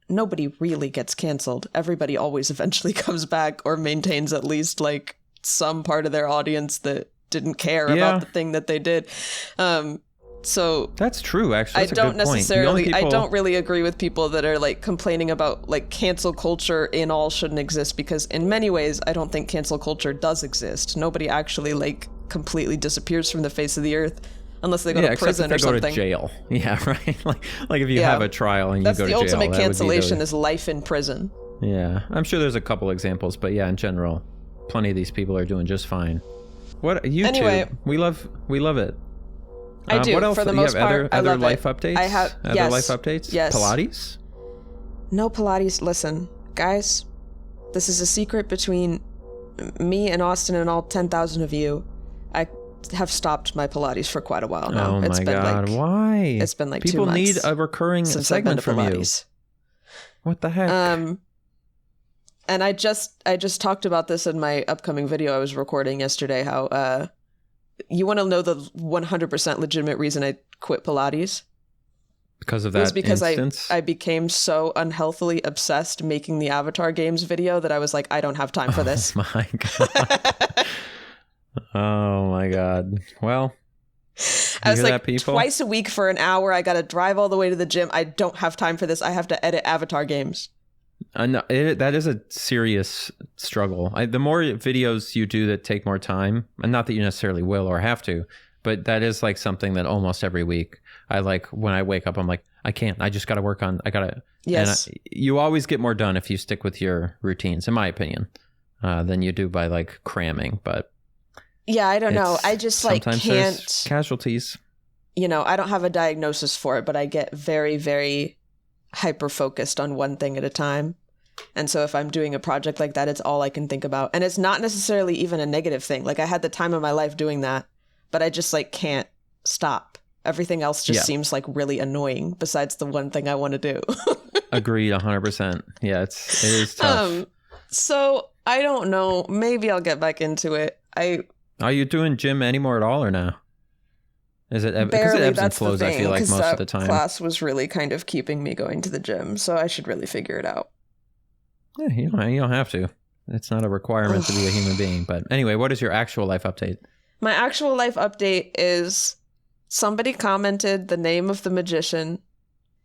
nobody really gets canceled. Everybody always eventually comes back or maintains at least like some part of their audience that didn't care about the thing that they did. So that's true, actually. That's I don't really agree with people that are like complaining about like cancel culture in all shouldn't exist, because in many ways I don't think cancel culture does exist. Nobody actually like completely disappears from the face of the earth. unless they go to prison or something. Go to jail. Yeah, right. Like if you have a trial and you go to jail. That's the ultimate cancellation is life in prison. Yeah, I'm sure there's a couple examples, but yeah, in general, plenty of these people are doing just fine. What YouTube? Anyway, we love it. I do. What else? For the most part, other life updates? I have other life updates. Yes. Pilates? No Pilates. Listen, guys, this is a secret between me and Austin and all 10,000 of you. I have stopped my Pilates for quite a while now. Oh my God! Why? It's been like people 2 months. People need a recurring segment from you. What the heck? And I just talked about this in my upcoming video I was recording yesterday. How you want to know the 100% legitimate reason I quit Pilates? Because of that It was because instance? I became so unhealthily obsessed making the Avatar games video that I was like, I don't have time for this. Oh my God. Oh my God. Well, I was like, twice a week for an hour, I got to drive all the way to the gym. I don't have time for this. I have to edit Avatar games. No, that is a serious struggle. The more videos you do that take more time, and not that you necessarily will or have to, but that is like something that almost every week I like when I wake up, I'm like, I can't. I just got to work on. I got to. Yes. And you always get more done if you stick with your routines, in my opinion, than you do by like cramming. But yeah, I don't know. I just like sometimes can't. There's casualties. You know, I don't have a diagnosis for it, but I get very, very hyper focused on one thing at a time. And so if I'm doing a project like that, it's all I can think about. And it's not necessarily even a negative thing. Like I had the time of my life doing that, but I just like can't stop. Everything else just seems like really annoying besides the one thing I want to do. Agreed 100%. Yeah, it is tough. So I don't know. Maybe I'll get back into it. Are you doing gym anymore at all or no? Is it barely? Because it ebbs and That's flows, the thing, I feel like most of the that time. Class was really kind of keeping me going to the gym, so I should really figure it out. Yeah, you don't have to. It's not a requirement to be a human being. But anyway, what is your actual life update? My actual life update is somebody commented the name of the magician.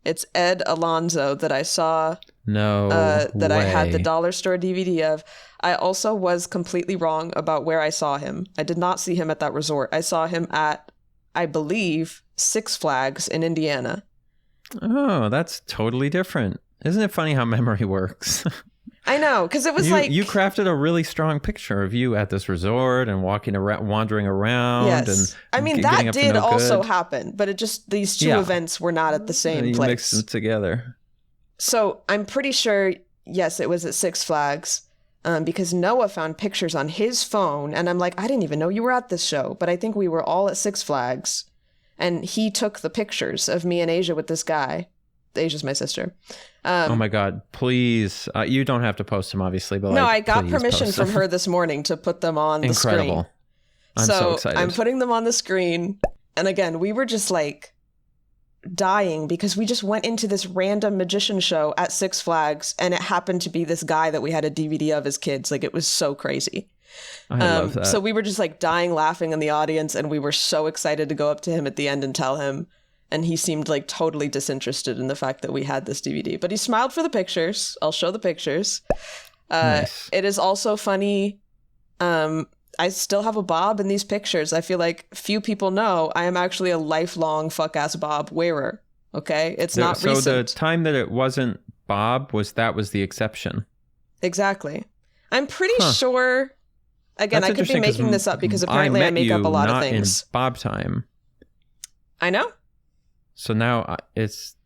It's Ed Alonzo that I saw. No that way. I had the dollar store DVD of. I also was completely wrong about where I saw him. I did not see him at that resort. I saw him at, I believe, Six Flags in Indiana. Oh, that's totally different. Isn't it funny how memory works? I know, because it was you crafted a really strong picture of you at this resort and walking around, wandering around. Yes. And I mean, that did also happen, but it just, these two events were not at the same place. You mixed them together. So I'm pretty sure, yes, it was at Six Flags, because Noah found pictures on his phone, and I'm like, I didn't even know you were at this show, but I think we were all at Six Flags, and he took the pictures of me and Asia with this guy. Asia's my sister. Oh my God, please. You don't have to post them, obviously. But no, I got permission from her this morning to put them on the screen. Incredible. I'm so excited. I'm putting them on the screen. And again, we were just like dying because we just went into this random magician show at Six Flags. And it happened to be this guy that we had a DVD of as kids. Like it was so crazy. I love that. So we were just like dying laughing in the audience. And we were so excited to go up to him at the end and tell him. And he seemed like totally disinterested in the fact that we had this DVD. But he smiled for the pictures. I'll show the pictures. Nice. It is also funny. I still have a bob in these pictures. I feel like few people know I am actually a lifelong fuck-ass bob wearer. Okay? It's not recent. So the time that it wasn't bob, was the exception. Exactly. I'm pretty sure... Again, I could be making this up because apparently I make up a lot of things. In bob time. I know. So now it's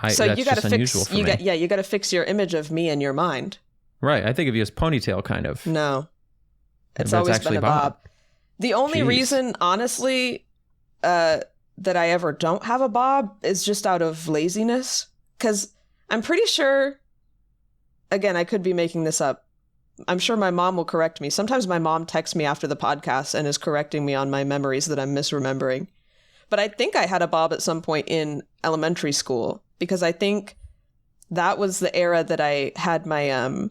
so that's you got to fix you got to fix your image of me in your mind. Right. I think of you as ponytail kind of. No. It's always been a bob. The only reason, honestly, that I ever don't have a bob is just out of laziness. Because I'm pretty sure, again, I could be making this up. I'm sure my mom will correct me. Sometimes my mom texts me after the podcast and is correcting me on my memories that I'm misremembering. But I think I had a bob at some point in elementary school because I think that was the era that I had my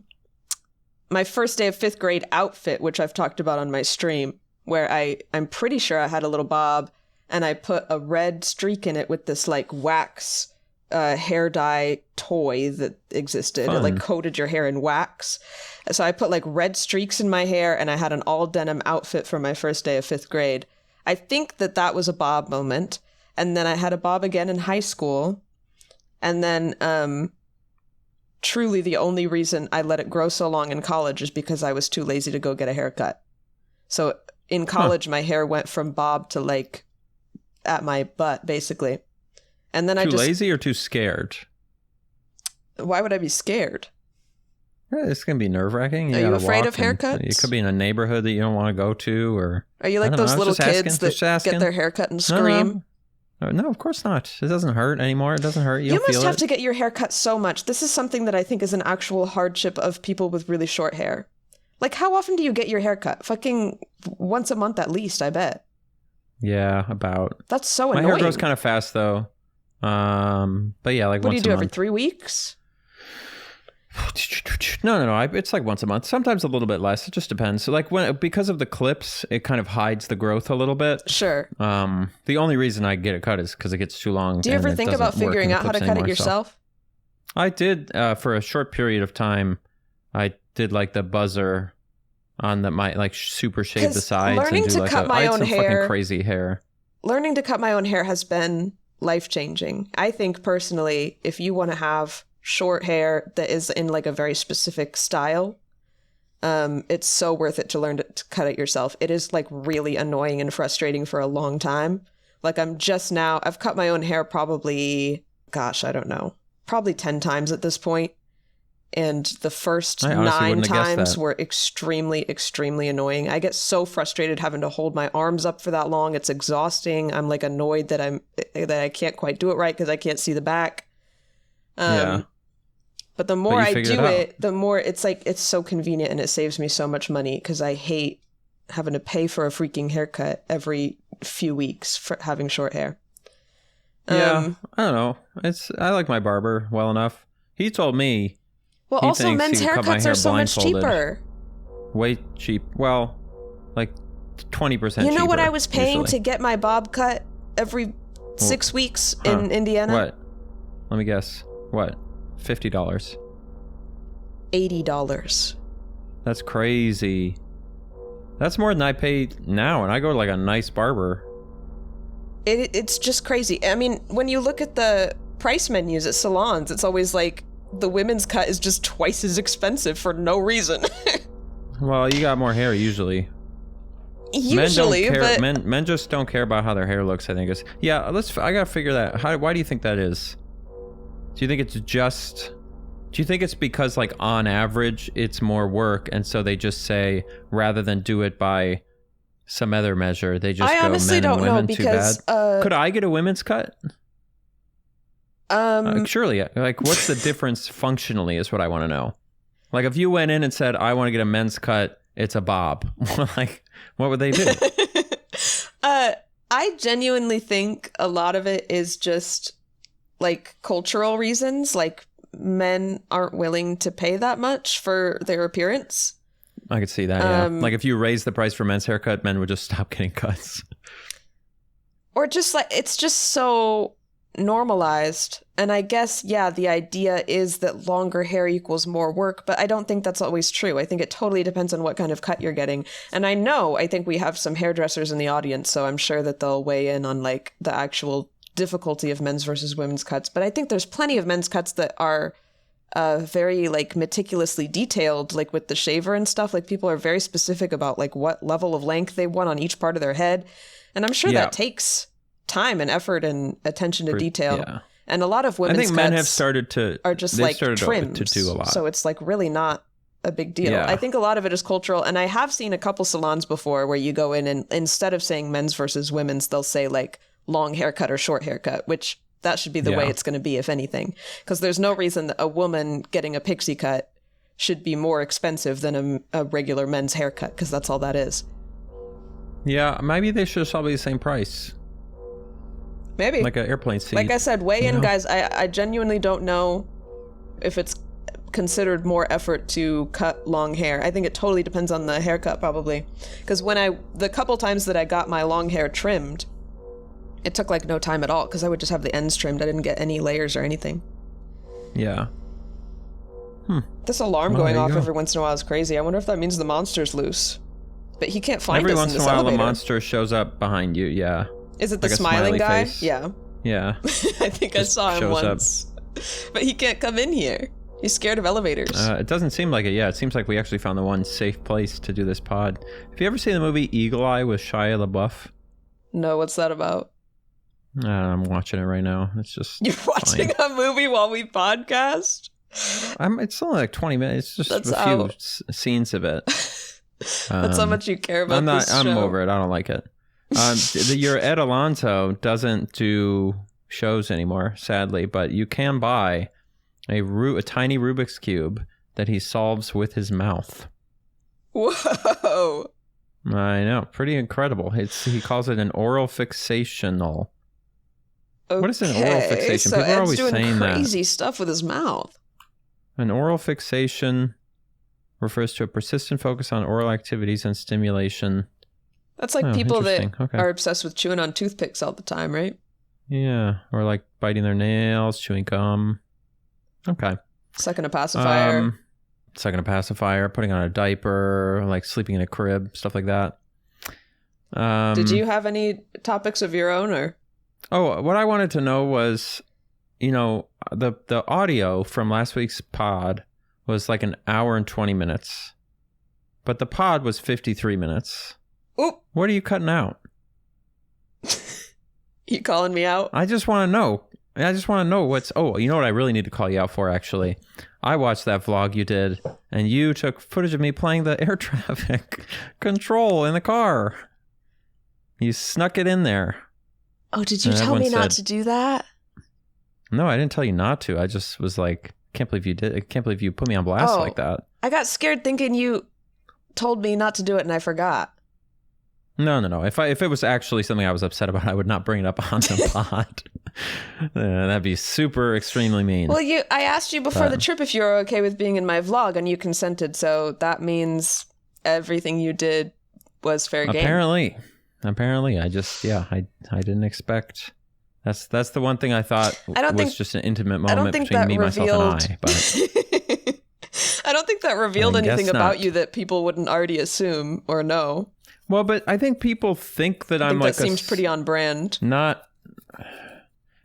my first day of 5th grade outfit, which I've talked about on my stream, where I'm pretty sure I had a little bob and I put a red streak in it with this like wax hair dye toy that existed. Fun. It like coated your hair in wax. So I put like red streaks in my hair and I had an all denim outfit for my first day of 5th grade. I think that was a bob moment. And then I had a bob again in high school. And then truly the only reason I let it grow so long in college is because I was too lazy to go get a haircut. So in college, my hair went from bob to like at my butt, basically. And then Too lazy or too scared? Why would I be scared? Yeah, it's going to be nerve-wracking. Are you afraid of haircuts? You could be in a neighborhood that you don't want to go to, or... Are you like those little kids that get their haircut and scream? No, of course not. It doesn't hurt anymore. It doesn't hurt. You must have to get your hair cut so much. This is something that I think is an actual hardship of people with really short hair. Like, how often do you get your hair cut? Fucking once a month at least, I bet. Yeah, about. That's so annoying. My hair grows kind of fast, though. But yeah, like once a month. What do you do, every 3 weeks? No. It's like once a month. Sometimes a little bit less. It just depends. So like because of the clips, it kind of hides the growth a little bit. Sure. The only reason I get it cut is because it gets too long. Do you ever think about figuring out how to cut it yourself? I did for a short period of time. I did like the buzzer on my like super shave the sides. Learning to cut my own hair, fucking crazy hair. Learning to cut my own hair has been life-changing. I think personally, if you want to have short hair that is in like a very specific style, it's so worth it to learn to cut it yourself. It is like really annoying and frustrating for a long time. Like I've cut my own hair probably, gosh, I don't know, probably 10 times at this point. And the first 9 times were extremely, extremely annoying. I get so frustrated having to hold my arms up for that long. It's exhausting. I'm like annoyed that I can't quite do it right because I can't see the back. But the more I do it, the more it's like, it's so convenient and it saves me so much money because I hate having to pay for a freaking haircut every few weeks for having short hair. Yeah, I don't know. I like my barber well enough. He told me. Well, also men's haircuts are so much cheaper. Way cheap. Well, like 20% cheaper. You know what I was paying to get my bob cut every 6 weeks in Indiana? What? Let me guess. What? $50. $80. That's crazy. That's more than I pay now, and I go to like a nice barber. It's just crazy. I mean, when you look at the price menus at salons, it's always like the women's cut is just twice as expensive for no reason. Well, you got more hair usually. Usually, but men just don't care about how their hair looks. I think is I gotta figure that. Why do you think that is? Do you think it's because like on average it's more work, and so they just say rather than do it by some other measure, they just go honestly men don't and women know because, too bad? Could I get a women's cut? Surely. Like, what's the difference functionally is what I want to know. Like, if you went in and said, I want to get a men's cut, it's a bob. Like, what would they do? I genuinely think a lot of it is just, like, cultural reasons. Like, men aren't willing to pay that much for their appearance. I could see that, yeah. Like, if you raise the price for men's haircut, men would just stop getting cuts. Or just, like, it's just so normalized. And I guess, yeah, the idea is that longer hair equals more work, but I don't think that's always true. I think it totally depends on what kind of cut you're getting. And I think we have some hairdressers in the audience, so I'm sure that they'll weigh in on like the actual difficulty of men's versus women's cuts. But I think there's plenty of men's cuts that are very like meticulously detailed, like with the shaver and stuff. Like people are very specific about like what level of length they want on each part of their head. And I'm sure that takes time and effort and attention to detail. Yeah. And a lot of women's cuts men have started to are just like trimmed to do a lot. So it's like really not a big deal. Yeah. I think a lot of it is cultural. And I have seen a couple salons before where you go in and instead of saying men's versus women's, they'll say like long haircut or short haircut, which that should be the way it's going to be, if anything. Because there's no reason that a woman getting a pixie cut should be more expensive than a regular men's haircut, because that's all that is. Yeah, maybe they should all be the same price. Maybe. Like an airplane seat. Like I said, weigh in, guys. I genuinely don't know if it's considered more effort to cut long hair. I think it totally depends on the haircut, probably. Because the couple times that I got my long hair trimmed, it took like no time at all, because I would just have the ends trimmed. I didn't get any layers or anything. Yeah. This alarm going off every once in a while is crazy. I wonder if that means the monster's loose. But he can't find Every us once in in this a while, elevator. a monster shows up behind you. Yeah. Is it the like a smiling smiley guy? face. Yeah. Yeah. I think I saw him shows once. But he can't come in here. He's scared of elevators. It doesn't seem like it. Yeah, it seems like we actually found the one safe place to do this pod. Have you ever seen the movie Eagle Eye with Shia LaBeouf? No, what's that about? I'm watching it right now. It's just You're watching a movie while we podcast? It's only like 20 minutes. It's just a few scenes of it. That's how much you care about this show. I'm over it. I don't like it. Your Ed Alonzo doesn't do shows anymore, sadly, but you can buy a tiny Rubik's Cube that he solves with his mouth. Whoa. I know. Pretty incredible. He calls it an oral fixational. Okay, what is an oral fixation? So People are Ed's always doing saying crazy stuff with his mouth. An oral fixation refers to a persistent focus on oral activities and stimulation. That's like people that are obsessed with chewing on toothpicks all the time, right? Yeah, or like biting their nails, chewing gum. Okay. Sucking a pacifier. Putting on a diaper, like sleeping in a crib, stuff like that. Did you have any topics of your own, or? Oh, what I wanted to know was, the audio from last week's pod was like an hour and 20 minutes, but the pod was 53 minutes. Oop. What are you cutting out? You calling me out? I just want to know. You know what I really need to call you out for, actually? I watched that vlog you did, and you took footage of me playing the air traffic control in the car. You snuck it in there. Oh, did you tell me not to do that? No, I didn't tell you not to. I just was like, can't believe you did. I can't believe you put me on blast like that. I got scared thinking you told me not to do it, and I forgot. No. If it was actually something I was upset about, I would not bring it up on the pod. That'd be super extremely mean. Well, I asked you before the trip if you were okay with being in my vlog, and you consented. So that means everything you did was fair game. Apparently, I didn't expect. That's the one thing I thought was just an intimate moment between me, myself, and I. But I don't think that revealed anything about you that people wouldn't already assume or know. Well, but I think people think that I'm like that seems pretty on brand.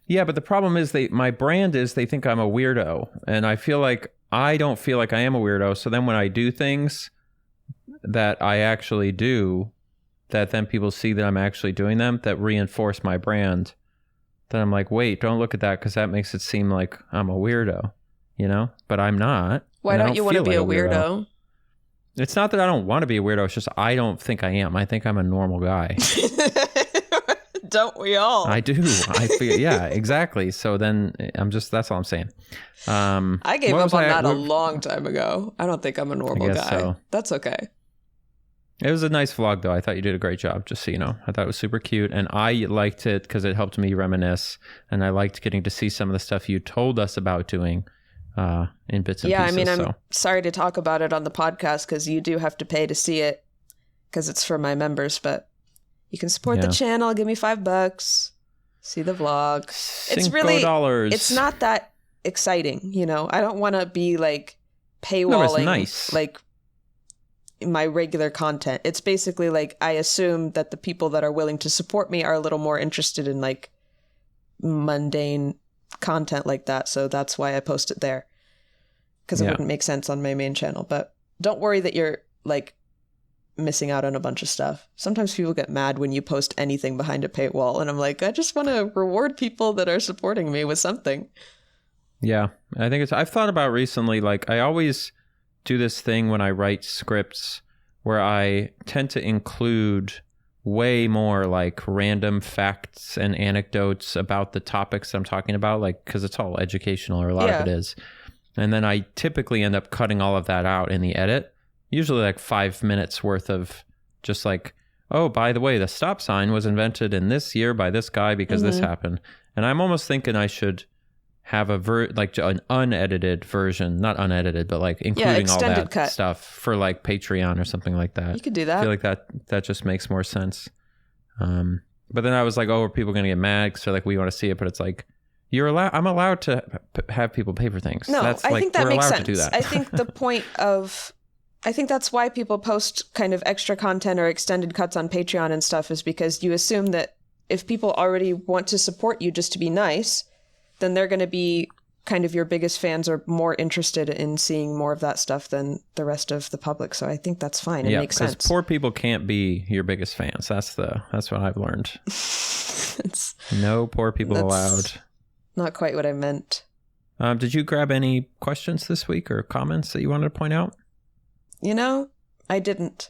Yeah, but the problem is my brand is they think I'm a weirdo, and I feel like I don't feel like I am a weirdo. So then when I do things that I actually do, that then people see that I'm actually doing them, that reinforce my brand. Then I'm like, wait, don't look at that because that makes it seem like I'm a weirdo, But I'm not. Why don't you want to be a weirdo? It's not that I don't want to be a weirdo. It's just I don't think I am. I think I'm a normal guy. Don't we all? I do. I feel, yeah, exactly. So then that's all I'm saying. I gave up on that a long time ago. I don't think I'm a normal guy. So. That's okay. It was a nice vlog, though. I thought you did a great job, just so you know. I thought it was super cute, and I liked it because it helped me reminisce, and I liked getting to see some of the stuff you told us about doing in bits and pieces. Yeah, I mean, I'm sorry to talk about it on the podcast because you do have to pay to see it because it's for my members, but you can support the channel, give me $5, see the vlog. It's really $5. It's not that exciting, I don't want to be like paywalling like my regular content. It's basically like I assume that the people that are willing to support me are a little more interested in like mundane content like that, so that's why I post it there because it wouldn't make sense on my main channel. But don't worry that you're like missing out on a bunch of stuff. Sometimes people get mad when you post anything behind a paywall, and I'm like, I just want to reward people that are supporting me with something. Yeah, I think I've thought about recently, like I always do this thing when I write scripts where I tend to include way more like random facts and anecdotes about the topics I'm talking about, like because it's all educational, or a lot of it is. And then I typically end up cutting all of that out in the edit, usually like 5 minutes worth of just like, oh, by the way, the stop sign was invented in this year by this guy because this happened. And I'm almost thinking I should have an unedited version, not unedited, but like including all that stuff for like Patreon or something like that. You could do that. I feel like that just makes more sense. But then I was like, oh, are people going to get mad because they're like, we want to see it? But it's like, I'm allowed to have people pay for things. No, I think that makes sense. I think the point of I think that's why people post kind of extra content or extended cuts on Patreon and stuff, is because you assume that if people already want to support you just to be nice, then they're going to be kind of your biggest fans or more interested in seeing more of that stuff than the rest of the public. So I think that's fine. It makes sense. Because poor people can't be your biggest fans. That's what I've learned. No poor people allowed. Not quite what I meant. Did you grab any questions this week or comments that you wanted to point out? You know, I didn't.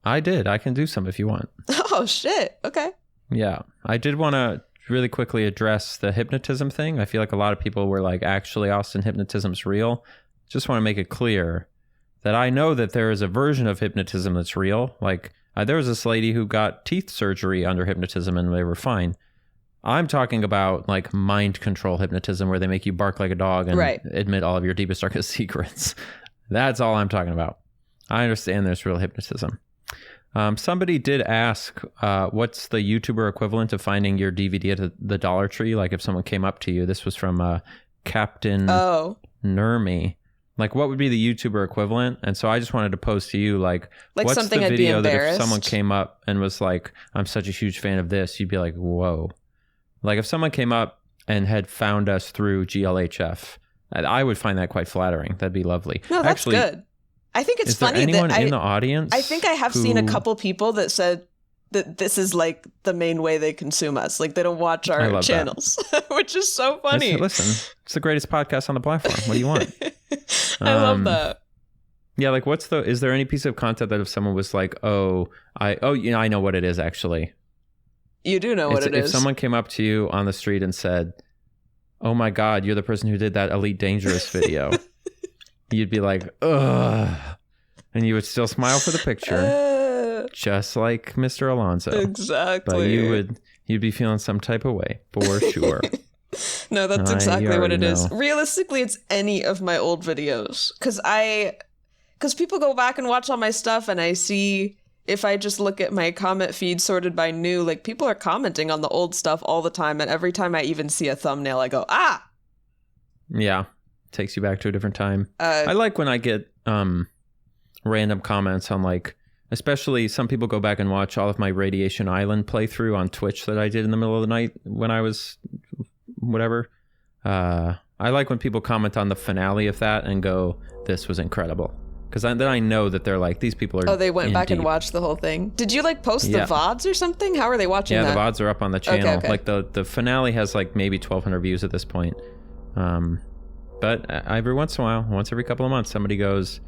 I did. I can do some if you want. Oh, shit. Okay. Yeah. I did want to really quickly address the hypnotism thing. I feel like a lot of people were like, actually, Austin, hypnotism's real. Just want to make it clear that I know that there is a version of hypnotism that's real. Like, there was this lady who got teeth surgery under hypnotism and they were fine. I'm talking about like mind control hypnotism where they make you bark like a dog and admit all of your deepest, darkest secrets. That's all I'm talking about. I understand there's real hypnotism. Somebody did ask, what's the YouTuber equivalent of finding your DVD at the Dollar Tree? Like if someone came up to you, this was from Captain Nermi. Like what would be the YouTuber equivalent? And so I just wanted to pose to you, like what's something the video I'd be that if someone came up and was like, I'm such a huge fan of this, you'd be like, whoa. Like if someone came up and had found us through GLHF, I would find that quite flattering. That'd be lovely. No, that's good. I think it's funny that anyone in the audience. I think I have seen a couple people that said that this is like the main way they consume us. Like they don't watch our channels, which is so funny. Listen, it's the greatest podcast on the platform. What do you want? I love that. Yeah, like is there any piece of content that if someone was like, I know what it is actually. You do know what it is. If someone came up to you on the street and said, oh my God, you're the person who did that Elite Dangerous video. You'd be like, ugh. And you would still smile for the picture. Just like Mr. Alonzo. Exactly. But you'd be feeling some type of way, for sure. No, that's exactly what it is. Realistically, it's any of my old videos. Because people go back and watch all my stuff and I see, if I just look at my comment feed sorted by new, like people are commenting on the old stuff all the time. And every time I even see a thumbnail, I go, ah! Yeah. Takes you back to a different time. I like when I get random comments on like, especially some people go back and watch all of my Radiation Island playthrough on Twitch that I did in the middle of the night when I was whatever. I like when people comment on the finale of that and go, this was incredible. Because then I know that they're like, these people are they went back and watched the whole thing. Did you like post the VODs or something? How are they watching that? Yeah, the VODs are up on the channel. Okay. Like the finale has like maybe 1,200 views at this point. But every once in a while, once every couple of months, somebody goes,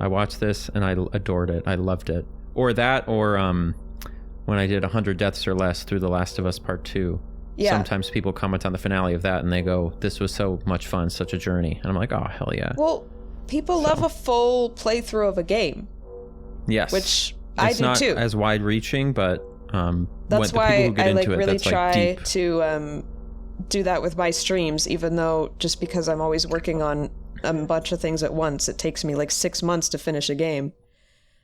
I watched this and I adored it. I loved it. Or when I did 100 Deaths or Less through The Last of Us Part 2. Yeah. Sometimes people comment on the finale of that and they go, this was so much fun, such a journey. And I'm like, oh, hell yeah. Well, people love a full playthrough of a game. Yes. Which I do too. It's not as wide-reaching, but that's why I really try to do that with my streams, even though just because I'm always working on a bunch of things at once, it takes me like 6 months to finish a game.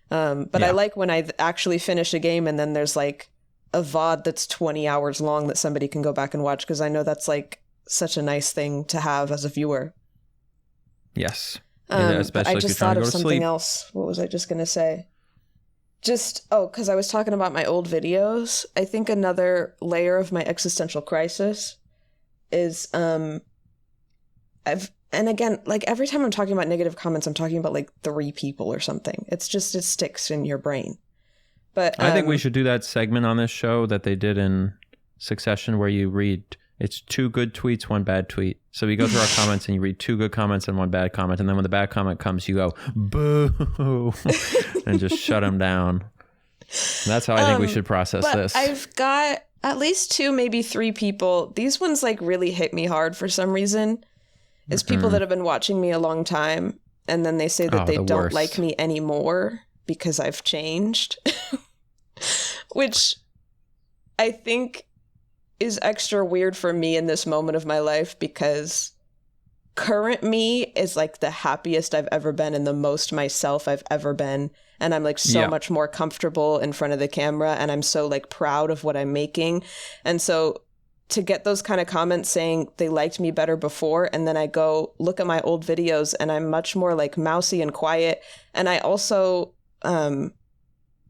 But I like when I actually finish a game and then there's like a VOD that's 20 hours long that somebody can go back and watch, because I know that's like such a nice thing to have as a viewer. Yes. Especially I just thought of something else. What was I just going to say? Because I was talking about my old videos. I think another layer of my existential crisis is and again, like every time I'm talking about negative comments, I'm talking about like 3 people or something. It's just, it sticks in your brain. But I think we should do that segment on this show that they did in Succession where you read, it's 2 good tweets, 1 bad tweet. So we go through our comments and you read 2 good comments and 1 bad comment. And then when the bad comment comes, you go, boo, and just shut them down. That's how I think we should process this. I've got at least 2, maybe 3 people. These ones like really hit me hard for some reason. It's people that have been watching me a long time. And then they say that they don't like me anymore because I've changed. Which I think is extra weird for me in this moment of my life, because current me is like the happiest I've ever been and the most myself I've ever been. And I'm like so much more comfortable in front of the camera, and I'm so like proud of what I'm making. And so to get those kind of comments saying they liked me better before, and then I go look at my old videos and I'm much more like mousy and quiet. And I also, I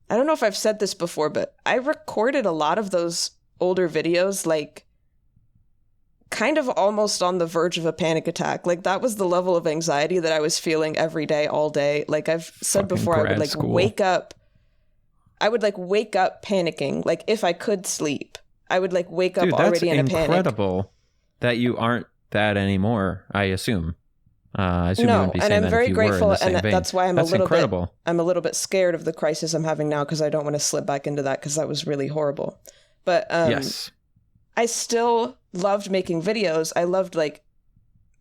don't know if I've said this before, but I recorded a lot of those older videos like kind of almost on the verge of a panic attack. Like that was the level of anxiety that I was feeling every day, all day. Like I've said before, I would like wake up panicking. Like if I could sleep, I would like wake up already in a panic. That's incredible that you aren't that anymore, I assume. I assume you wouldn't be saying and I'm that very if you grateful, were in the same and vein. that's why I'm incredible. I'm a little bit scared of the crisis I'm having now because I don't want to slip back into that because that was really horrible. But yes, I still loved making videos. I loved like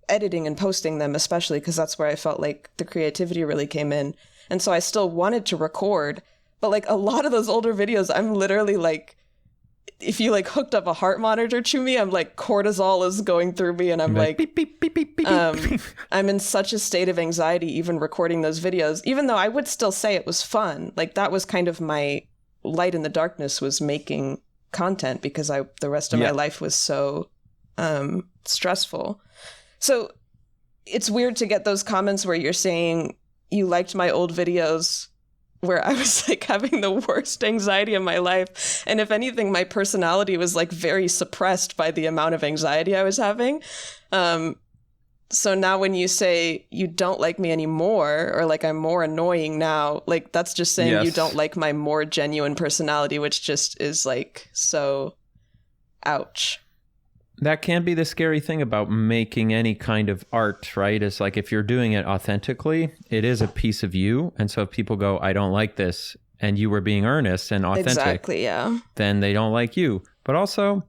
editing and posting them, especially because that's where I felt like the creativity really came in. And so I still wanted to record, but like a lot of those older videos, I'm literally like, if you like hooked up a heart monitor to me, I'm like cortisol is going through me and I'm like beep, beep, beep, beep, beep, beep. I'm in such a state of anxiety even recording those videos, even though I would still say it was fun. Like that was kind of my light in the darkness, was making content because the rest of my life was so stressful. So it's weird to get those comments where you're saying you liked my old videos where I was like having the worst anxiety of my life. And if anything, my personality was like very suppressed by the amount of anxiety I was having. So now when you say you don't like me anymore, or like I'm more annoying now, like that's just saying you don't like my more genuine personality, which just is like so ouch. That can be the scary thing about making any kind of art, right? It's like if you're doing it authentically, it is a piece of you. And so if people go, I don't like this, and you were being earnest and authentic, exactly, then they don't like you. But also,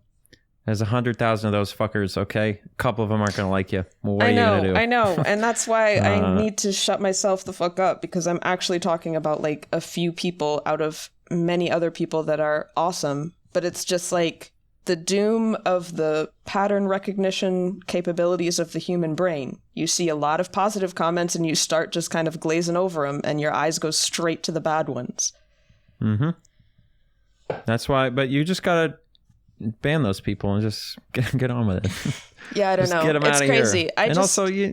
there's 100,000 of those fuckers, okay? A couple of them aren't going to like you. Well, what are you going to do? I know. And that's why I need to shut myself the fuck up, because I'm actually talking about like a few people out of many other people that are awesome. But it's just like the doom of the pattern recognition capabilities of the human brain. You see a lot of positive comments and you start just kind of glazing over them and your eyes go straight to the bad ones. Mm-hmm. That's why, but you just got to ban those people and just get on with it. Yeah, I don't know. Get them it's out of crazy. Here.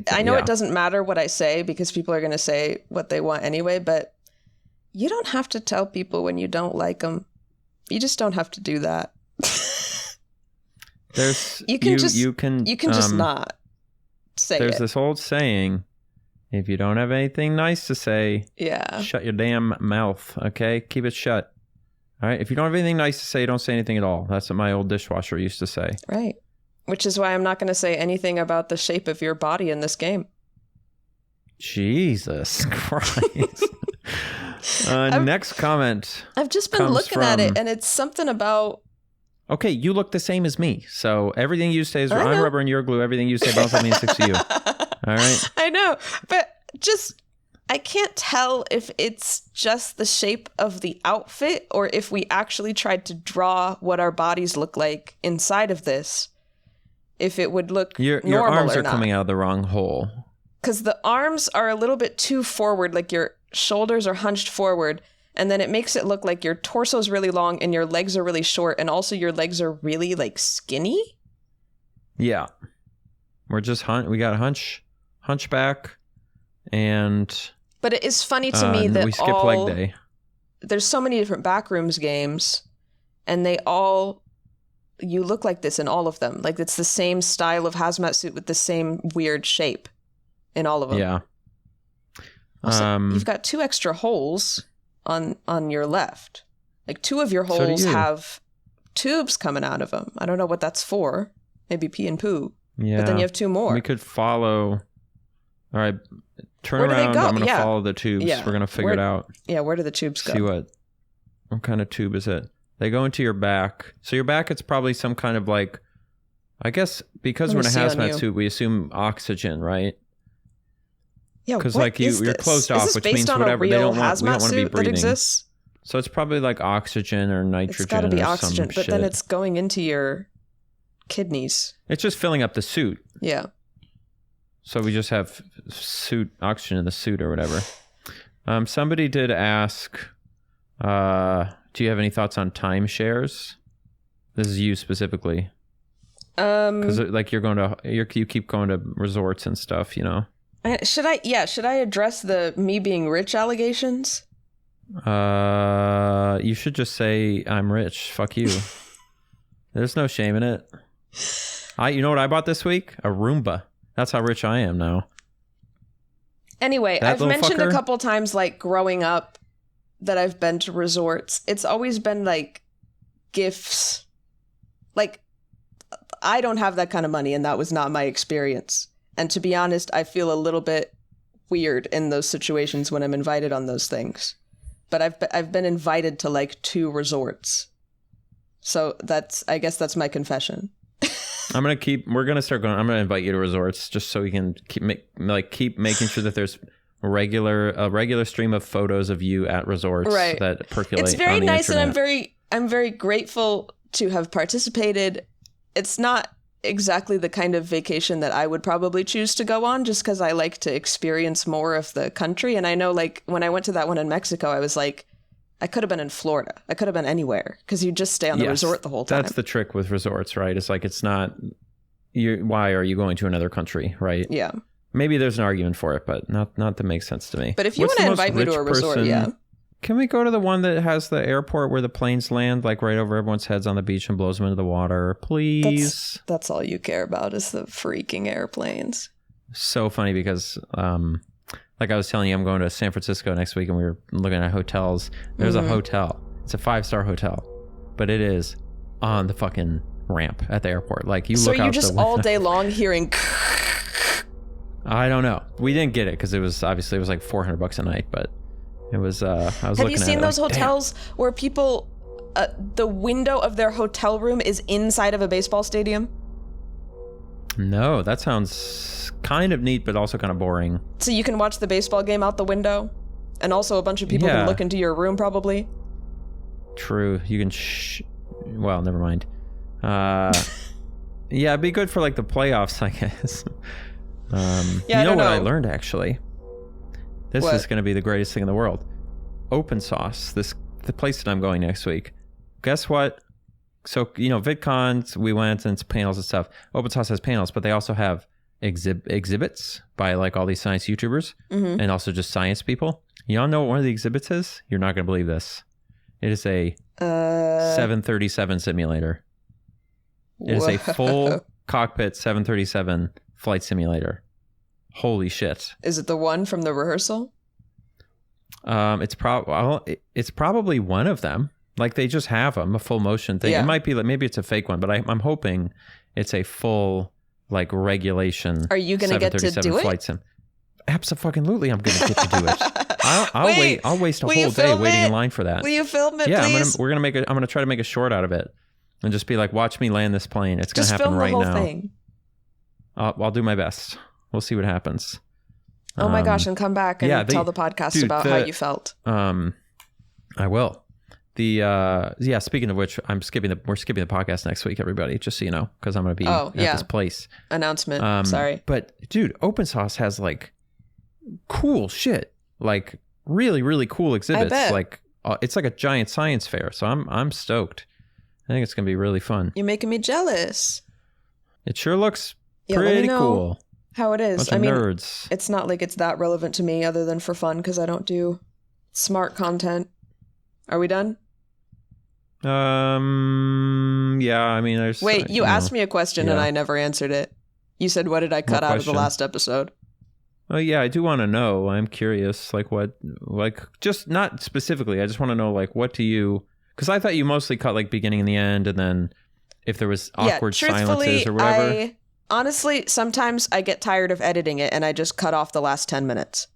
I know it doesn't matter what I say because people are going to say what they want anyway, but you don't have to tell people when you don't like them. You just don't have to do that. You can just not say there's it. this old saying, if you don't have anything nice to say, shut your damn mouth, okay? Keep it shut. All right? If you don't have anything nice to say, don't say anything at all. That's what my old dishwasher used to say. Right. Which is why I'm not going to say anything about the shape of your body in this game. Jesus Christ. Next comment. I've just been looking at it, and it's something about... Okay, you look the same as me. So everything you say is I'm rubber and you're glue. Everything you say bounces off me and sticks to you. All right? I know. But just, I can't tell if it's just the shape of the outfit or if we actually tried to draw what our bodies look like inside of this. If it would look normal your arms or are not. Coming out of the wrong hole. Because the arms are a little bit too forward, like your shoulders are hunched forward. And then it makes it look like your torso is really long and your legs are really short. And also your legs are really like skinny. Yeah. We're just we got a hunchback and... But it is funny to me that we skipped leg day. There's so many different backrooms games and you look like this in all of them. Like it's the same style of hazmat suit with the same weird shape in all of them. Yeah. Also, you've got 2 extra holes on your left. Like 2 of your holes have tubes coming out of them. I don't know what that's for. Maybe pee and poo. Yeah. But then you have 2 more. We could follow. All right. Turn around. I'm going to follow the tubes. Yeah. We're going to figure it out. Yeah. Where do the tubes go? See what kind of tube is it? They go into your back. So your back, it's probably some kind of like, I guess because we're in a hazmat suit, we assume oxygen, right? Yeah, because like you're closed off, which means whatever they don't want. We don't want to be breathing. So it's probably like oxygen or nitrogen. It's got to be oxygen, but then it's going into your kidneys. It's just filling up the suit. Yeah. So we just have oxygen in the suit or whatever. Somebody did ask, do you have any thoughts on timeshares? This is you specifically. Because like you keep going to resorts and stuff, you know. Should I address the me being rich allegations? You should just say I'm rich. Fuck you. There's no shame in it. You know what I bought this week? A Roomba. That's how rich I am now. Anyway, I've mentioned a couple times, like, growing up that I've been to resorts. It's always been, like, gifts. Like, I don't have that kind of money, and that was not my experience. And to be honest, I feel a little bit weird in those situations when I'm invited on those things. But I've been invited to, like, 2 resorts. So I guess that's my confession. We're gonna start going. I'm gonna invite you to resorts just so we can keep making sure that there's a regular stream of photos of you at resorts that percolate. It's very nice, internet. And I'm very grateful to have participated. It's not exactly the kind of vacation that I would probably choose to go on, just because I like to experience more of the country. And I know, like, when I went to that one in Mexico, I was like, I could have been in Florida. I could have been anywhere, because you just stay on the resort the whole time. That's the trick with resorts, right? It's like, it's not, why are you going to another country, right? Yeah. Maybe there's an argument for it, but not that makes sense to me. But if you want to invite me to a resort, Can we go to the one that has the airport where the planes land, like right over everyone's heads on the beach and blows them into the water? Please. That's all you care about is the freaking airplanes. So funny because, like I was telling you, I'm going to San Francisco next week and we were looking at hotels. There's a hotel. It's a 5-star hotel, but it is on the fucking ramp at the airport. Like, you look out the window. So you're just all day long hearing... I don't know. We didn't get it because it was like $400 a night, but it was, I was looking at it. Have you seen those hotels where people, the window of their hotel room is inside of a baseball stadium? No, that sounds kind of neat, but also kind of boring. So you can watch the baseball game out the window, and also a bunch of people can look into your room, probably. True. You can well, never mind. Yeah, it'd be good for like the playoffs, I guess. You know what I learned, actually? This is going to be the greatest thing in the world. Open Sauce, the place that I'm going next week. Guess what? So, you know, VidCons, we went, and it's panels and stuff. Open Sauce has panels, but they also have exhibits by like all these science YouTubers and also just science people. Y'all know what one of the exhibits is? You're not going to believe this. It is a 737 simulator. It is a full cockpit 737 flight simulator. Holy shit. Is it the one from the rehearsal? It's probably one of them. Like, they just have them, a full motion thing. Yeah. It might be like, maybe it's a fake one, but I'm hoping it's a full, like, regulation. Are you going to get to do flight sim. Absolutely, I'm going to get to do it. I'll waste a whole day waiting in line for that. Will you film it, please? I'm going to try to make a short out of it and just be like, watch me land this plane. It's going to happen right now. Just film the whole thing. I'll do my best. We'll see what happens. Oh my gosh, and come back and tell the podcast about how you felt. I will. Speaking of which, we're skipping the podcast next week, everybody, just so you know, because I'm going to be at this place. Announcement. Sorry. But dude, Open Sauce has like cool shit, like really, really cool exhibits. I bet. Like it's like a giant science fair. So I'm stoked. I think it's going to be really fun. You're making me jealous. It sure looks pretty cool. How it is. Nerds. It's not like it's that relevant to me other than for fun, because I don't do smart content. Are we done? Yeah, I mean, there's... Wait, you asked me a question and I never answered it. You said, what did I cut out of the last episode? Oh, yeah, I do want to know. I'm curious, just not specifically. I just want to know, like, what do you... Because I thought you mostly cut, like, beginning and the end, and then if there was awkward silences or whatever. Honestly, sometimes I get tired of editing it, and I just cut off the last 10 minutes.